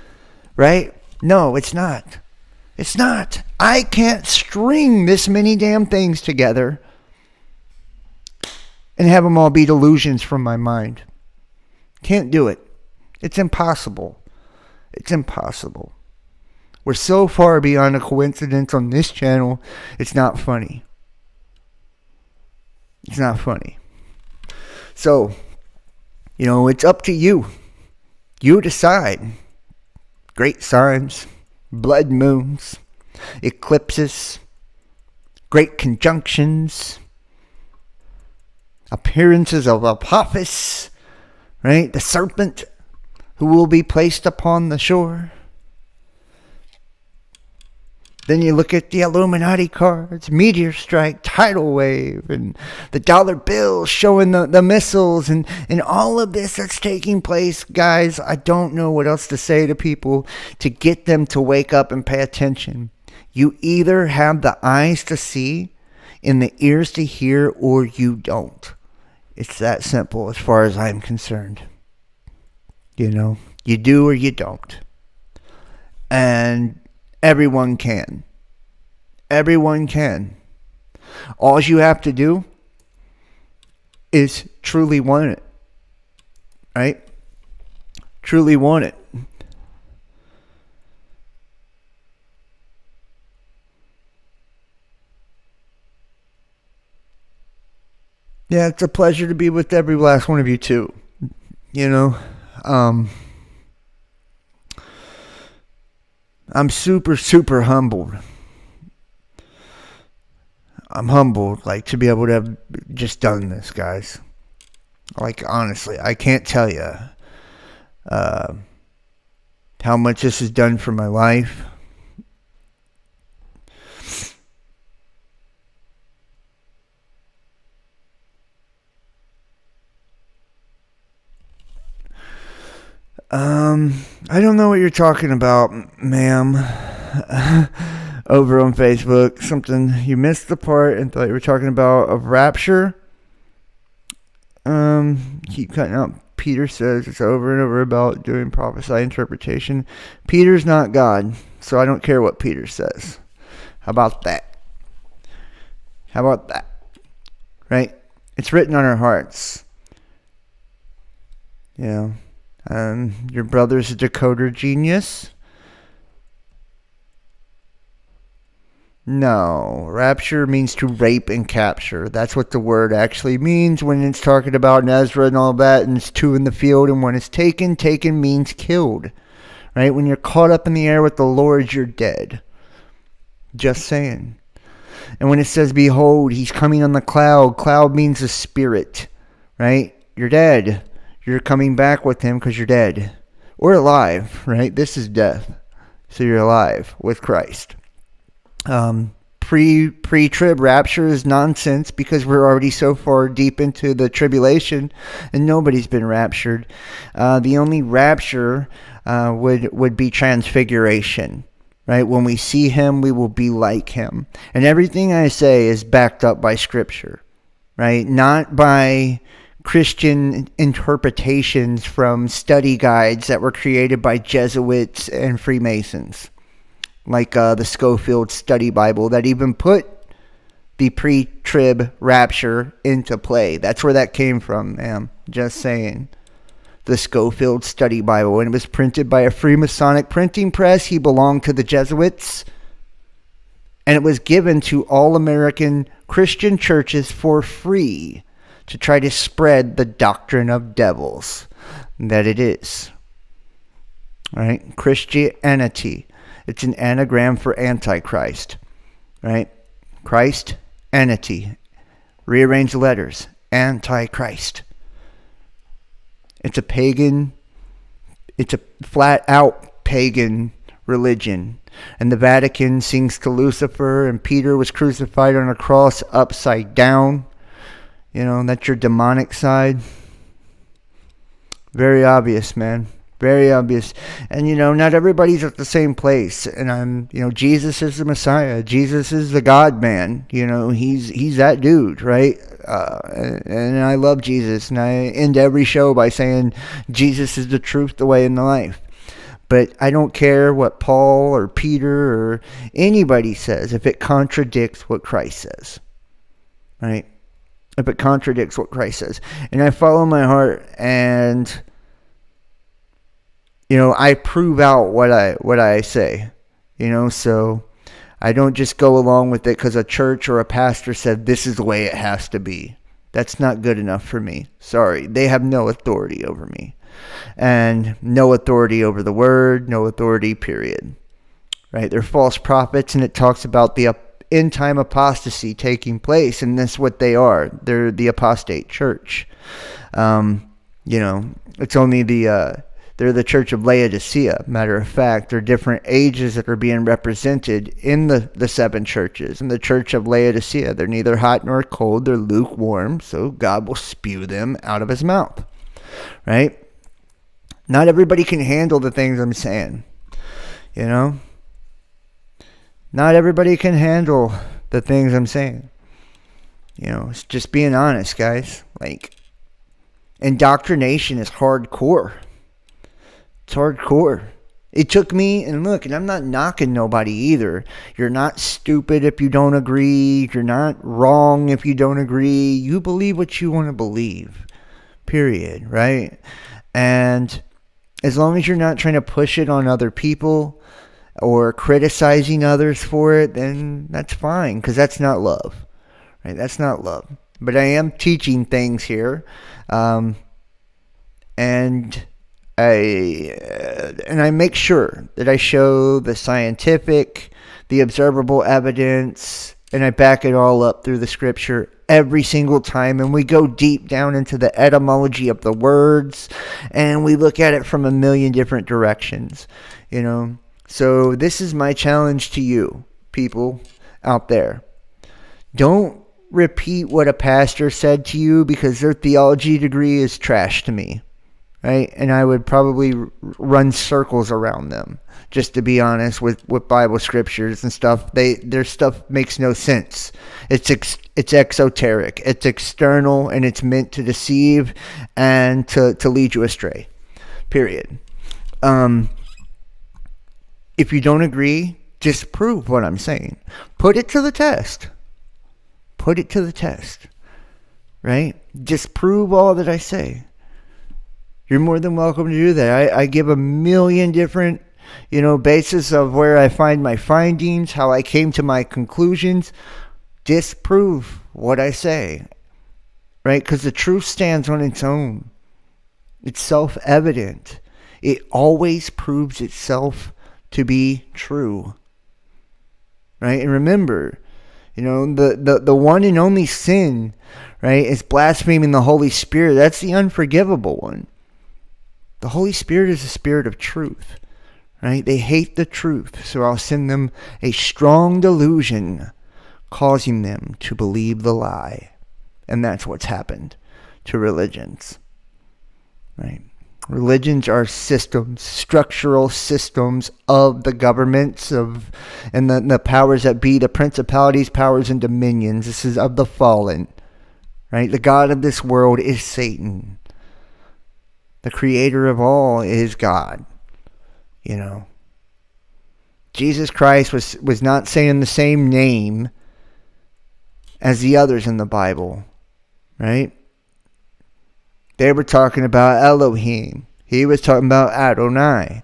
Right? No, it's not. It's not. I can't string this many damn things together and have them all be delusions from my mind. Can't do it. It's impossible. It's impossible. We're so far beyond a coincidence on this channel, it's not funny. It's not funny. So, you know, it's up to you. You decide. Great signs, blood moons, eclipses, great conjunctions, appearances of Apophis, right? The serpent who will be placed upon the shore. Then you look at the Illuminati cards, meteor strike, tidal wave, and the dollar bill showing the missiles, and all of this that's taking place. Guys, I don't know what else to say to people to get them to wake up and pay attention. You either have the eyes to see and the ears to hear, or you don't. It's that simple as far as I'm concerned. You know, you do or you don't. And everyone can. Everyone can. All you have to do is truly want it. Right? Truly want it. Yeah, it's a pleasure to be with every last one of you too. You know, I'm super, super humbled. I'm humbled, like, to be able to have just done this, guys. Like, honestly, I can't tell you how much this has done for my life. I don't know what you're talking about, ma'am. Over on Facebook, something, you missed the part and thought you were talking about of rapture. Keep cutting out. Peter says it's over and over about doing prophesy interpretation. Peter's not God, so I don't care what Peter says. How about that? How about that? Right? It's written on our hearts. Yeah. Your brother's a decoder genius. No, rapture means to rape and capture. That's what the word actually means when it's talking about Ezra and all that, and it's two in the field, and when it's taken means killed. Right? When you're caught up in the air with the Lord, you're dead. Just saying. And when it says, behold, he's coming on the cloud means a spirit. Right? You're dead. You're coming back with him because you're dead. Or alive, right? This is death. So you're alive with Christ. Pre-trib rapture is nonsense because we're already so far deep into the tribulation and nobody's been raptured. The only rapture would be transfiguration, right? When we see him, we will be like him. And everything I say is backed up by Scripture, right? Not by Christian interpretations from study guides that were created by Jesuits and Freemasons, like the Schofield Study Bible that even put the pre-trib rapture into play. That's where that came from, ma'am. Just saying. The Schofield Study Bible. And it was printed by a Freemasonic printing press. He belonged to the Jesuits. And it was given to all American Christian churches for free to try to spread the doctrine of devils that it is. Right? Christianity. It's an anagram for Antichrist. Right? Christ, entity. Rearrange the letters. Antichrist. It's a pagan, it's a flat out pagan religion. And the Vatican sings to Lucifer, and Peter was crucified on a cross upside down. You know, that's your demonic side. Very obvious, man. Very obvious. And, you know, not everybody's at the same place. And Jesus is the Messiah. Jesus is the God-man. You know, he's that dude, right? And I love Jesus. And I end every show by saying Jesus is the truth, the way, and the life. But I don't care what Paul or Peter or anybody says if it contradicts what Christ says. Right? If it contradicts what Christ says. And I follow my heart, and you know, I prove out what I say. You know, so I don't just go along with it because a church or a pastor said this is the way it has to be. That's not good enough for me. Sorry. They have no authority over me. And no authority over the word, no authority, period. Right? They're false prophets, and it talks about the end time apostasy taking place, and that's what they are. They're the apostate church. You know, it's only they're the church of Laodicea. Matter of fact, there are different ages that are being represented in the seven churches. In the church of Laodicea, they're neither hot nor cold. They're lukewarm, so God will spew them out of his mouth. Right? Not everybody can handle the things I'm saying. You know? Not everybody can handle the things I'm saying. You know, it's just being honest, guys. Like, indoctrination is hardcore. It's hardcore. It took me, and look, and I'm not knocking nobody either. You're not stupid if you don't agree. You're not wrong if you don't agree. You believe what you want to believe. Period, right? And as long as you're not trying to push it on other people or criticizing others for it, then that's fine, because that's not love, right? That's not love. But I am teaching things here, and I make sure that I show the scientific, the observable evidence, and I back it all up through the scripture every single time. And we go deep down into the etymology of the words, and we look at it from a million different directions, you know. So this is my challenge to you, people out there. Don't repeat what a pastor said to you, because their theology degree is trash to me. Right? And I would probably run circles around them, just to be honest, with Bible scriptures and stuff. Their stuff makes no sense. It's exoteric. It's external, and it's meant to deceive and to lead you astray. Period. If you don't agree, disprove what I'm saying. Put it to the test. Put it to the test. Right? Disprove all that I say. You're more than welcome to do that. I give a million different, basis of where I find my findings, how I came to my conclusions. Disprove what I say, right? Because the truth stands on its own. It's self-evident. It always proves itself to be true, right? And remember, the one and only sin, right, is blaspheming the Holy Spirit. That's the unforgivable one. The Holy Spirit is the spirit of truth, right? They hate the truth, so I'll send them a strong delusion, causing them to believe the lie. And that's what's happened to religions, right? Religions are systems, structural systems of the governments and the powers that be, the principalities, powers, and dominions. This is of the fallen, right? The God of this world is Satan. The creator of all is God. Jesus Christ was not saying the same name as the others in the Bible, right? They were talking about Elohim. He was talking about Adonai,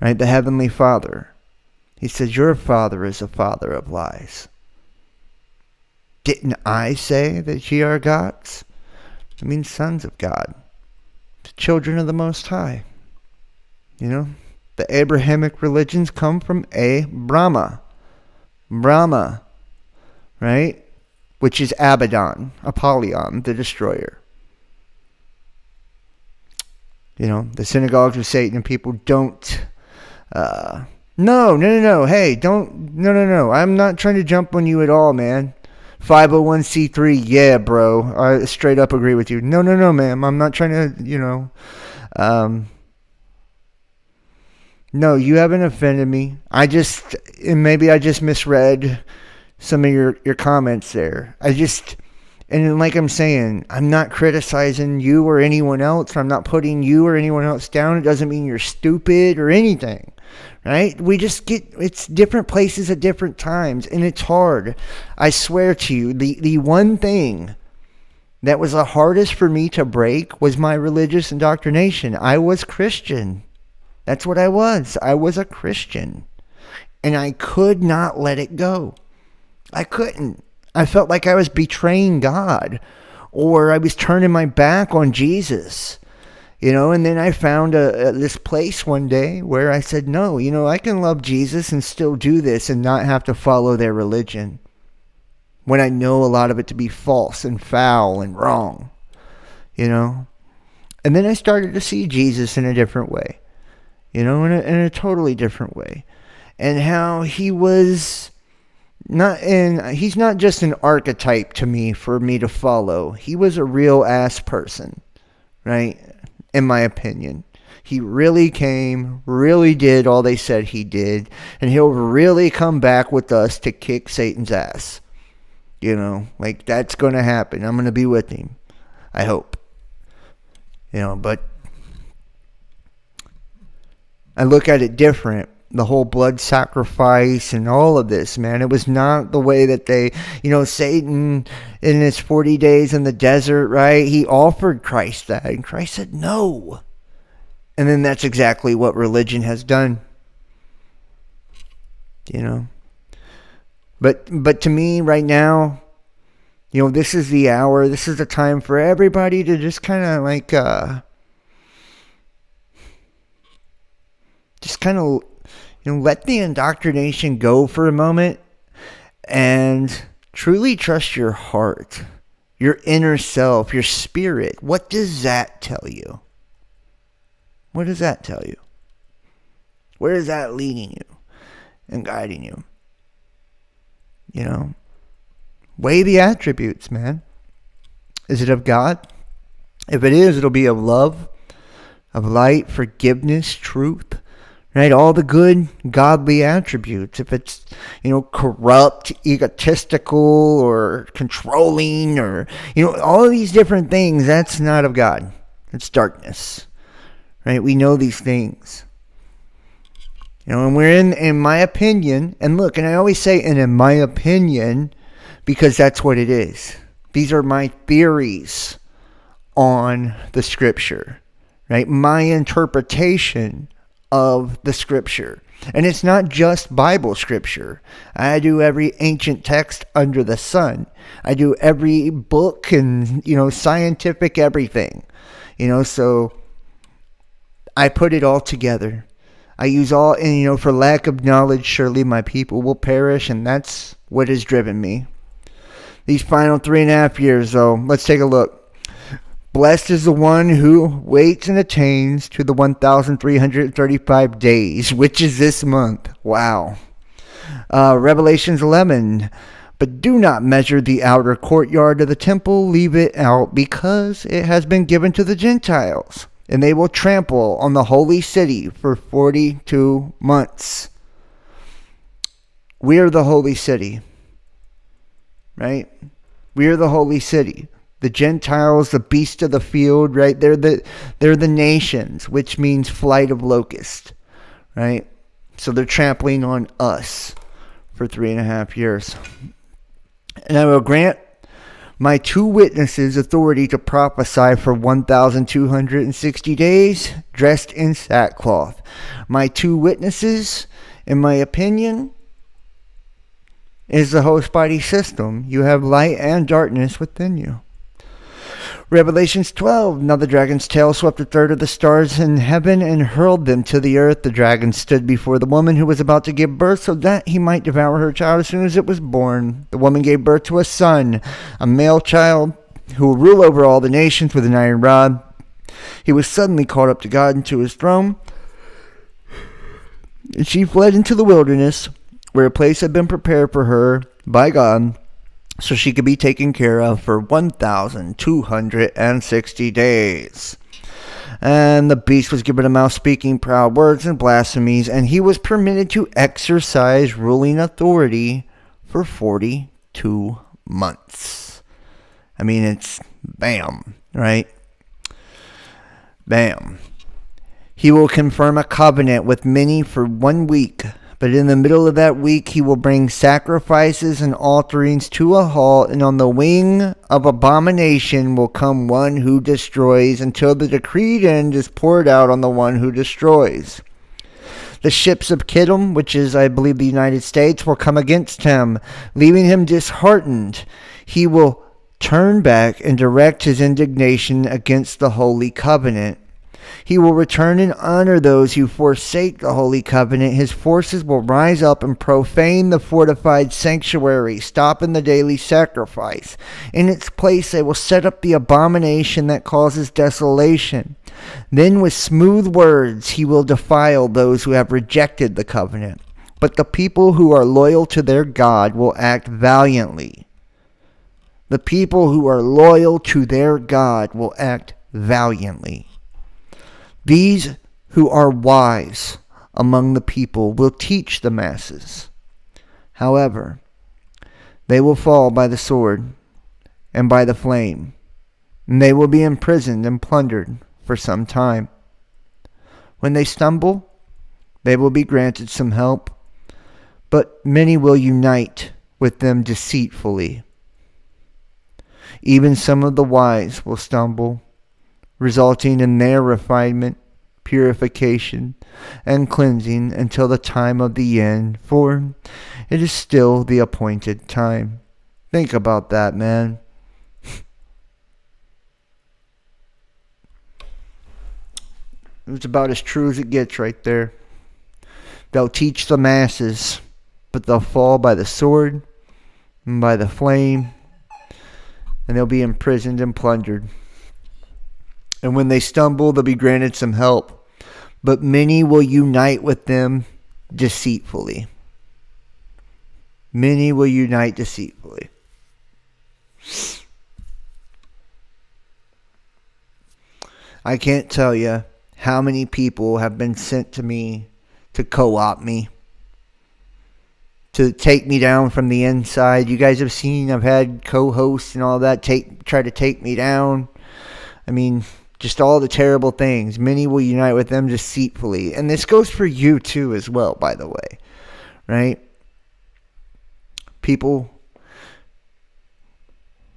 right? The Heavenly Father. He said, your father is a father of lies. Didn't I say that ye are gods? I mean, sons of God. The children of the Most High. The Abrahamic religions come from Brahma, right? Which is Abaddon, Apollyon, the destroyer. The synagogues of Satan, people don't, no, hey, don't, no, I'm not trying to jump on you at all, man. 501c3, yeah, bro, I straight up agree with you. No, ma'am, I'm not trying to, no, you haven't offended me. Maybe I just misread some of your comments there. And like I'm saying, I'm not criticizing you or anyone else. I'm not putting you or anyone else down. It doesn't mean you're stupid or anything, right? It's different places at different times, and it's hard. I swear to you, the one thing that was the hardest for me to break was my religious indoctrination. I was Christian. That's what I was. I was a Christian. And I could not let it go. I couldn't. I felt like I was betraying God, or I was turning my back on Jesus, and then I found this place one day where I said, no, I can love Jesus and still do this and not have to follow their religion when I know a lot of it to be false and foul and wrong, and then I started to see Jesus in a different way, in a totally different way, and how he was he's not just an archetype to me for me to follow. He was a real ass person, right? In my opinion. He really came, really did all they said he did, and he'll really come back with us to kick Satan's ass. That's going to happen. I'm going to be with him. I hope. But I look at it different. The whole blood sacrifice and all of this, man. It was not the way that they, Satan in his 40 days in the desert, right? He offered Christ that, and Christ said no. And then that's exactly what religion has done. But to me right now, this is the hour, this is the time for everybody to just kind of let the indoctrination go for a moment and truly trust your heart, your inner self, your spirit. What does that tell you? What does that tell you? Where is that leading you and guiding you? Weigh the attributes, man. Is it of God? If it is, it'll be of love, of light, forgiveness, truth, right? All the good, godly attributes. If it's, corrupt, egotistical, or controlling, or, all of these different things, that's not of God. It's darkness, right? We know these things. And we're in my opinion, and look, and I always say in my opinion, because that's what it is. These are my theories on the scripture, right? My interpretation of the scripture. And it's not just Bible scripture. I do every ancient text under the sun. I do every book and, scientific everything. So I put it all together. I use all, and for lack of knowledge, surely my people will perish, and that's what has driven me. These final 3.5 years, though, let's take a look. Blessed is the one who waits and attains to the 1,335 days, which is this month. Wow. Revelations 11. But do not measure the outer courtyard of the temple. Leave it out, because it has been given to the Gentiles, and they will trample on the holy city for 42 months. We are the holy city, right? We are the holy city. The Gentiles, the beasts of the field, right? They're the nations, which means flight of locusts, right? So they're trampling on us for 3.5 years. And I will grant my 2 witnesses authority to prophesy for 1,260 days, dressed in sackcloth. My 2 witnesses, in my opinion, is the host body system. You have light and darkness within you. Revelations 12. Now the dragon's tail swept a third of the stars in heaven and hurled them to the earth. The dragon stood before the woman who was about to give birth, so that he might devour her child as soon as it was born. The woman gave birth to a son, a male child, who will rule over all the nations with an iron rod. He was suddenly caught up to God and to his throne. And she fled into the wilderness, where a place had been prepared for her by God, so she could be taken care of for 1,260 days. And the beast was given a mouth speaking proud words and blasphemies, and he was permitted to exercise ruling authority for 42 months. I mean, it's bam, right? Bam. He will confirm a covenant with many for 1 week. But in the middle of that week, he will bring sacrifices and offerings to a halt, and on the wing of abomination will come one who destroys, until the decreed end is poured out on the one who destroys. The ships of Kittim, which is, I believe, the United States, will come against him, leaving him disheartened. He will turn back and direct his indignation against the holy covenant. He will return and honor those who forsake the holy covenant. His forces will rise up and profane the fortified sanctuary, stopping the daily sacrifice. In its place they will set up the abomination that causes desolation. Then with smooth words he will defile those who have rejected the covenant. But the people who are loyal to their God will act valiantly. The people who are loyal to their God will act valiantly. These who are wise among the people will teach the masses. However, they will fall by the sword and by the flame, and they will be imprisoned and plundered for some time. When they stumble, They will be granted some help, but many will unite with them deceitfully. Even some of the wise will stumble, resulting in their refinement, purification, and cleansing until the time of the end, for it is still the appointed time. Think about that, man. It's about as true as it gets right there. They'll teach the masses, but they'll fall by the sword and by the flame, and they'll be imprisoned and plundered. And when they stumble, they'll be granted some help, but many will unite with them deceitfully. Many will unite deceitfully. I can't tell you how many people have been sent to me to co-opt me, to take me down from the inside. You guys have seen I've had co-hosts and all that try to take me down. I mean, just all the terrible things. Many will unite with them deceitfully. And this goes for you too as well, by the way. Right? People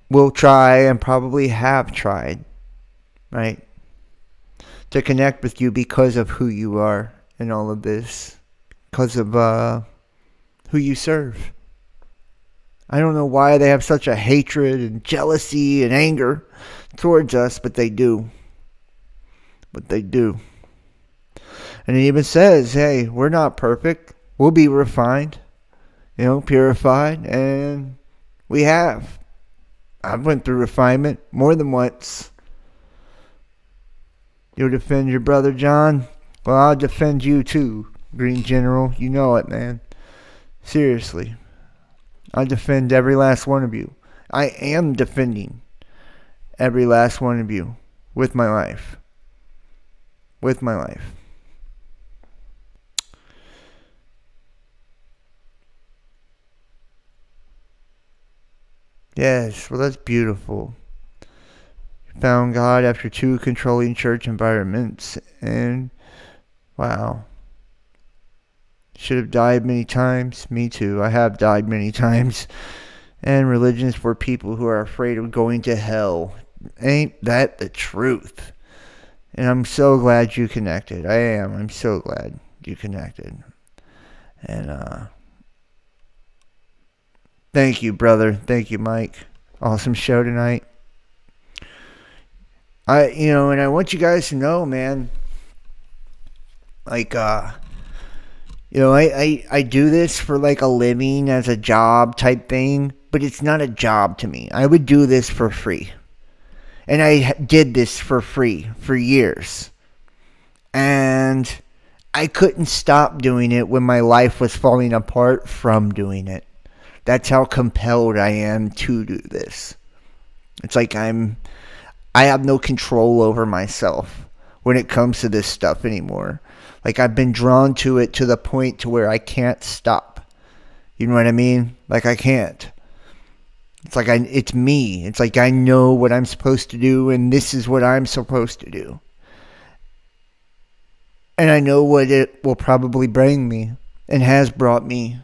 will try and probably have tried, right, to connect with you because of who you are in all of this, because of who you serve. I don't know why they have such a hatred and jealousy and anger towards us, but they do. But they do. And it even says, hey, we're not perfect. We'll be refined, purified, and we have. I've went through refinement more than once. You'll defend your brother, John? Well, I'll defend you too, Green General. You know it, man. Seriously. I defend every last one of you. I am defending every last one of you with my life. With my life. Yes, well, that's beautiful. Found God after 2 controlling church environments, and wow. Should have died many times. Me too. I have died many times. And religion is for people who are afraid of going to hell. Ain't that the truth? And I'm so glad you connected. I am. I'm so glad you connected. And thank you, brother. Thank you, Mike. Awesome show tonight. And I want you guys to know, man, like, I do this for like a living as a job type thing, but it's not a job to me. I would do this for free. And I did this for free for years. And I couldn't stop doing it when my life was falling apart from doing it. That's how compelled I am to do this. It's like I have no control over myself when it comes to this stuff anymore. Like, I've been drawn to it to the point to where I can't stop. You know what I mean? Like, I can't. It's like it's me. It's like I know what I'm supposed to do, and this is what I'm supposed to do. And I know what it will probably bring me, and has brought me.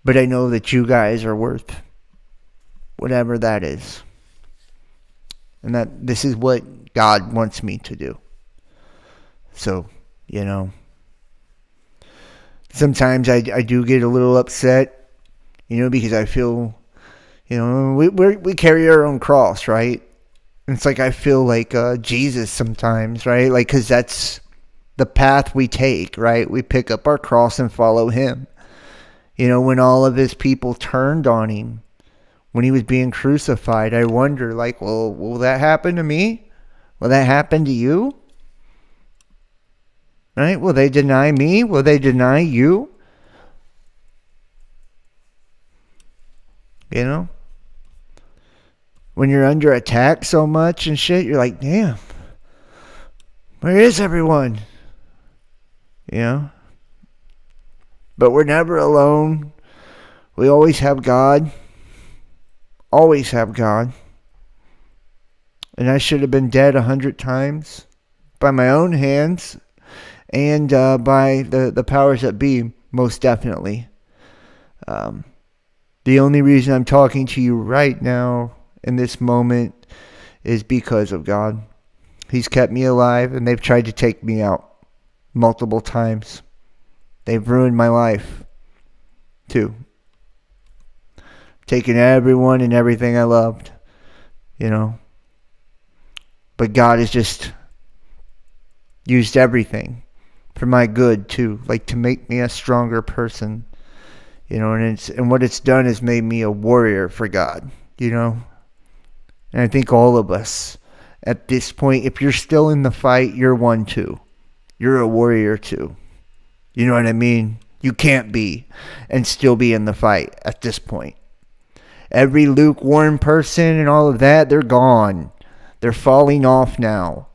But I know that you guys are worth whatever that is. And that this is what God wants me to do. So, sometimes I do get a little upset, because I feel, we carry our own cross, right? And it's like I feel like Jesus sometimes, right? Like, because that's the path we take, right? We pick up our cross and follow him. When all of his people turned on him, when he was being crucified, I wonder, like, well, will that happen to me? Will that happen to you? Right? Will they deny me? Will they deny you? When you're under attack so much and shit, you're like, damn, where is everyone? But we're never alone. We always have God. Always have God. And I should have been dead 100 times by my own hands. and by the powers that be, most definitely. The only reason I'm talking to you right now in this moment is because of God. He's kept me alive, and they've tried to take me out multiple times. They've ruined my life, too. Taken everyone and everything I loved, you know. But God has just used everything for my good, too. Like, to make me a stronger person. You know, and what it's done is made me a warrior for God, you know. And I think all of us, at this point, if you're still in the fight, you're one too. You're a warrior too. You know what I mean? You can't be and still be in the fight at this point. Every lukewarm person and all of that, they're gone. They're falling off now,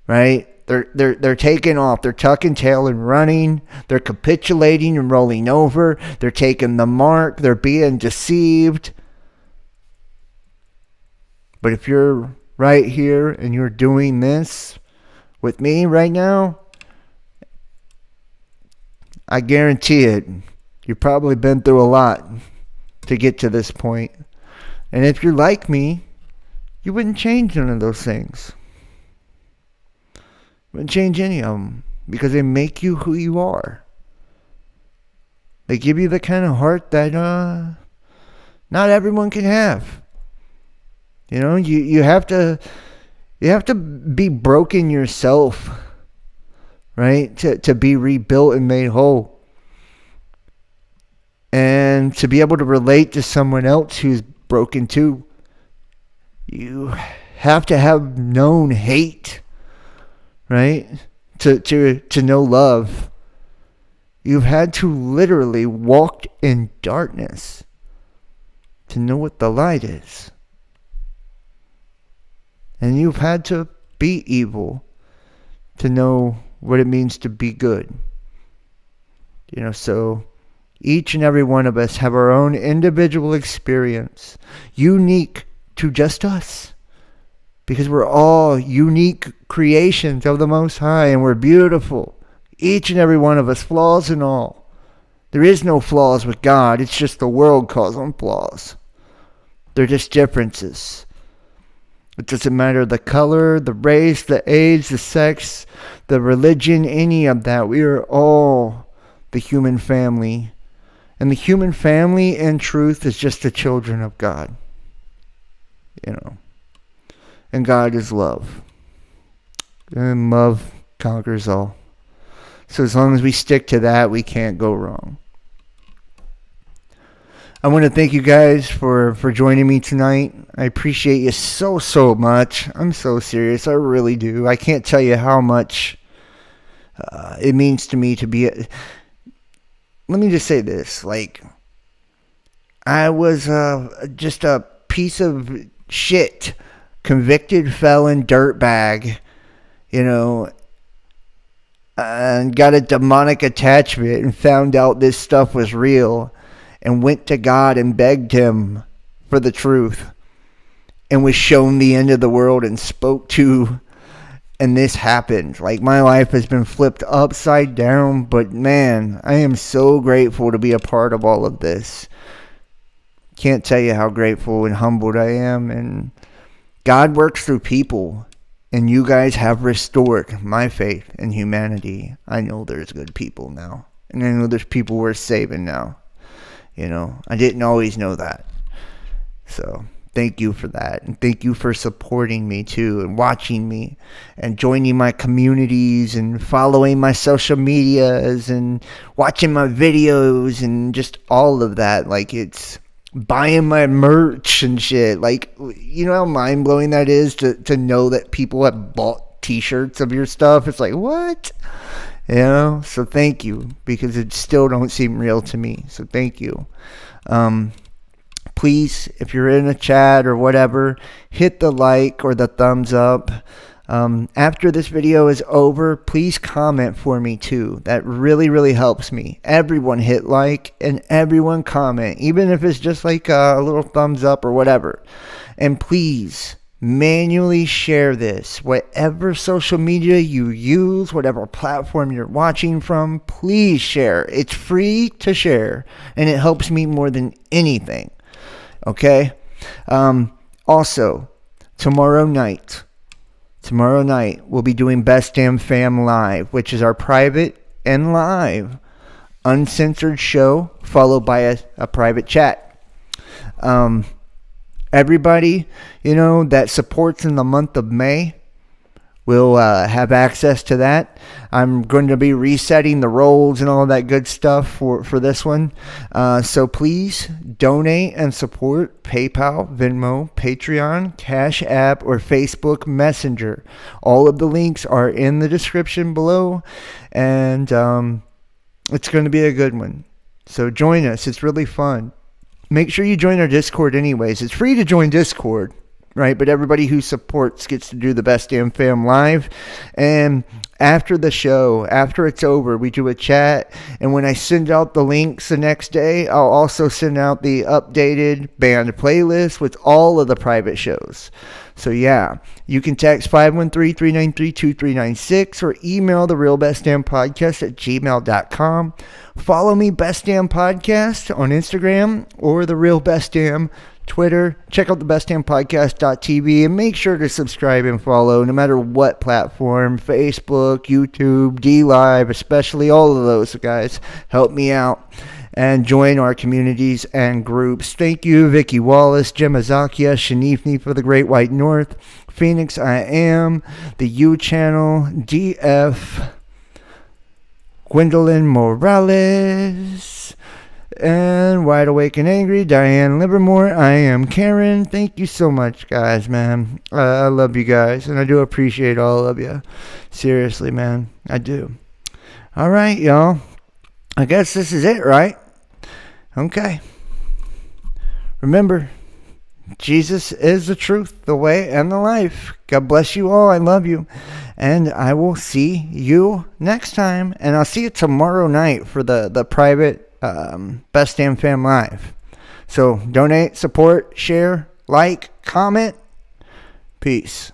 right? They're taking off. They're tucking tail and running. They're capitulating and rolling over. They're taking the mark. They're being deceived. But if you're right here and you're doing this with me right now, I guarantee it. You've probably been through a lot to get to this point. And if you're like me, you wouldn't change none of those things. Wouldn't change any of them, because they make you who you are. They give you the kind of heart that not everyone can have. You know, you have to be broken yourself, right? To be rebuilt and made whole. And to be able to relate to someone else who's broken too, you have to have known hate. Right? To know love. You've had to literally walk in darkness to know what the light is. And you've had to be evil to know what it means to be good. You know, so each and every one of us have our own individual experience, unique to just us. Because we're all unique creations of the Most High, and we're beautiful. Each and every one of us, flaws and all. There is no flaws with God. It's just the world calls them flaws. They're just differences. It doesn't matter the color, the race, the age, the sex, the religion, any of that. We are all the human family. And the human family, in truth, is just the children of God. You know. And God is love. And love conquers all. So as long as we stick to that, we can't go wrong. I want to thank you guys for joining me tonight. I appreciate you so much. I'm so serious. I really do. I can't tell you how much it means to me to be... Let me just say this. Like, I was just a piece of shit. Convicted felon dirtbag, you know, and got a demonic attachment and found out this stuff was real and went to God and begged him for the truth and was shown the end of the world and spoke to, and this happened. Like, my life has been flipped upside down, but man, I am so grateful to be a part of all of this. Can't tell you how grateful and humbled I am, and God works through people, and you guys have restored my faith in humanity. I know there's good people now, and I know there's people worth saving now. You know, I didn't always know that. So, thank you for that, and thank you for supporting me too, and watching me, and joining my communities, and following my social medias, and watching my videos, and just all of that. Like, it's... buying my merch and shit. Like, you know how mind-blowing that is to know that people have bought t-shirts of your stuff? It's like, what? You know? So thank you, because it still don't seem real to me. So thank you. Please, if you're in a chat or whatever, hit the like or the thumbs up. After this video is over, please comment for me too. That really helps me. Everyone hit like and everyone comment, even if it's just like a little thumbs up or whatever. And please manually share this. Whatever social media you use, whatever platform you're watching from, please share. It's free to share, and it helps me more than anything. Okay? Also, tomorrow night, we'll be doing Best Damn Fam Live, which is our private and live uncensored show, followed by a private chat. Everybody, that supports in the month of May will have access to that. I'm going to be resetting the roles and all that good stuff for this one. So please donate and support PayPal, Venmo, Patreon, Cash App, or Facebook Messenger. All of the links are in the description below, and it's going to be a good one. So join us. It's really fun. Make sure you join our Discord anyways. It's free to join Discord, right? But everybody who supports gets to do the Best Damn Fam Live. And after the show, after it's over, we do a chat. And when I send out the links the next day, I'll also send out the updated band playlist with all of the private shows. So yeah, you can text 513-393-2396 or email therealbestdampodcast@gmail.com. Follow me, Best Damn Podcast, on Instagram or The Real Best Damn Twitter. Check out the bestdampodcast.tv and make sure to subscribe and follow no matter what platform, Facebook, YouTube, DLive, especially all of those guys. Help me out and join our communities and groups. Thank you, Vicky Wallace, Gemma Zakia, Shanifni for the Great White North, Phoenix I Am, the U Channel, DF, Gwendolyn Morales, and Wide Awake and Angry, Diane Livermore. I am Karen. Thank you so much, guys, man. I love you guys, and I do appreciate all of you. Seriously, man. I do. All right, y'all. I guess this is it, right? Okay. Remember, Jesus is the truth, the way, and the life. God bless you all. I love you. And I will see you next time. And I'll see you tomorrow night for the private Best Damn Fam Live. So donate, support, share, like, comment. Peace.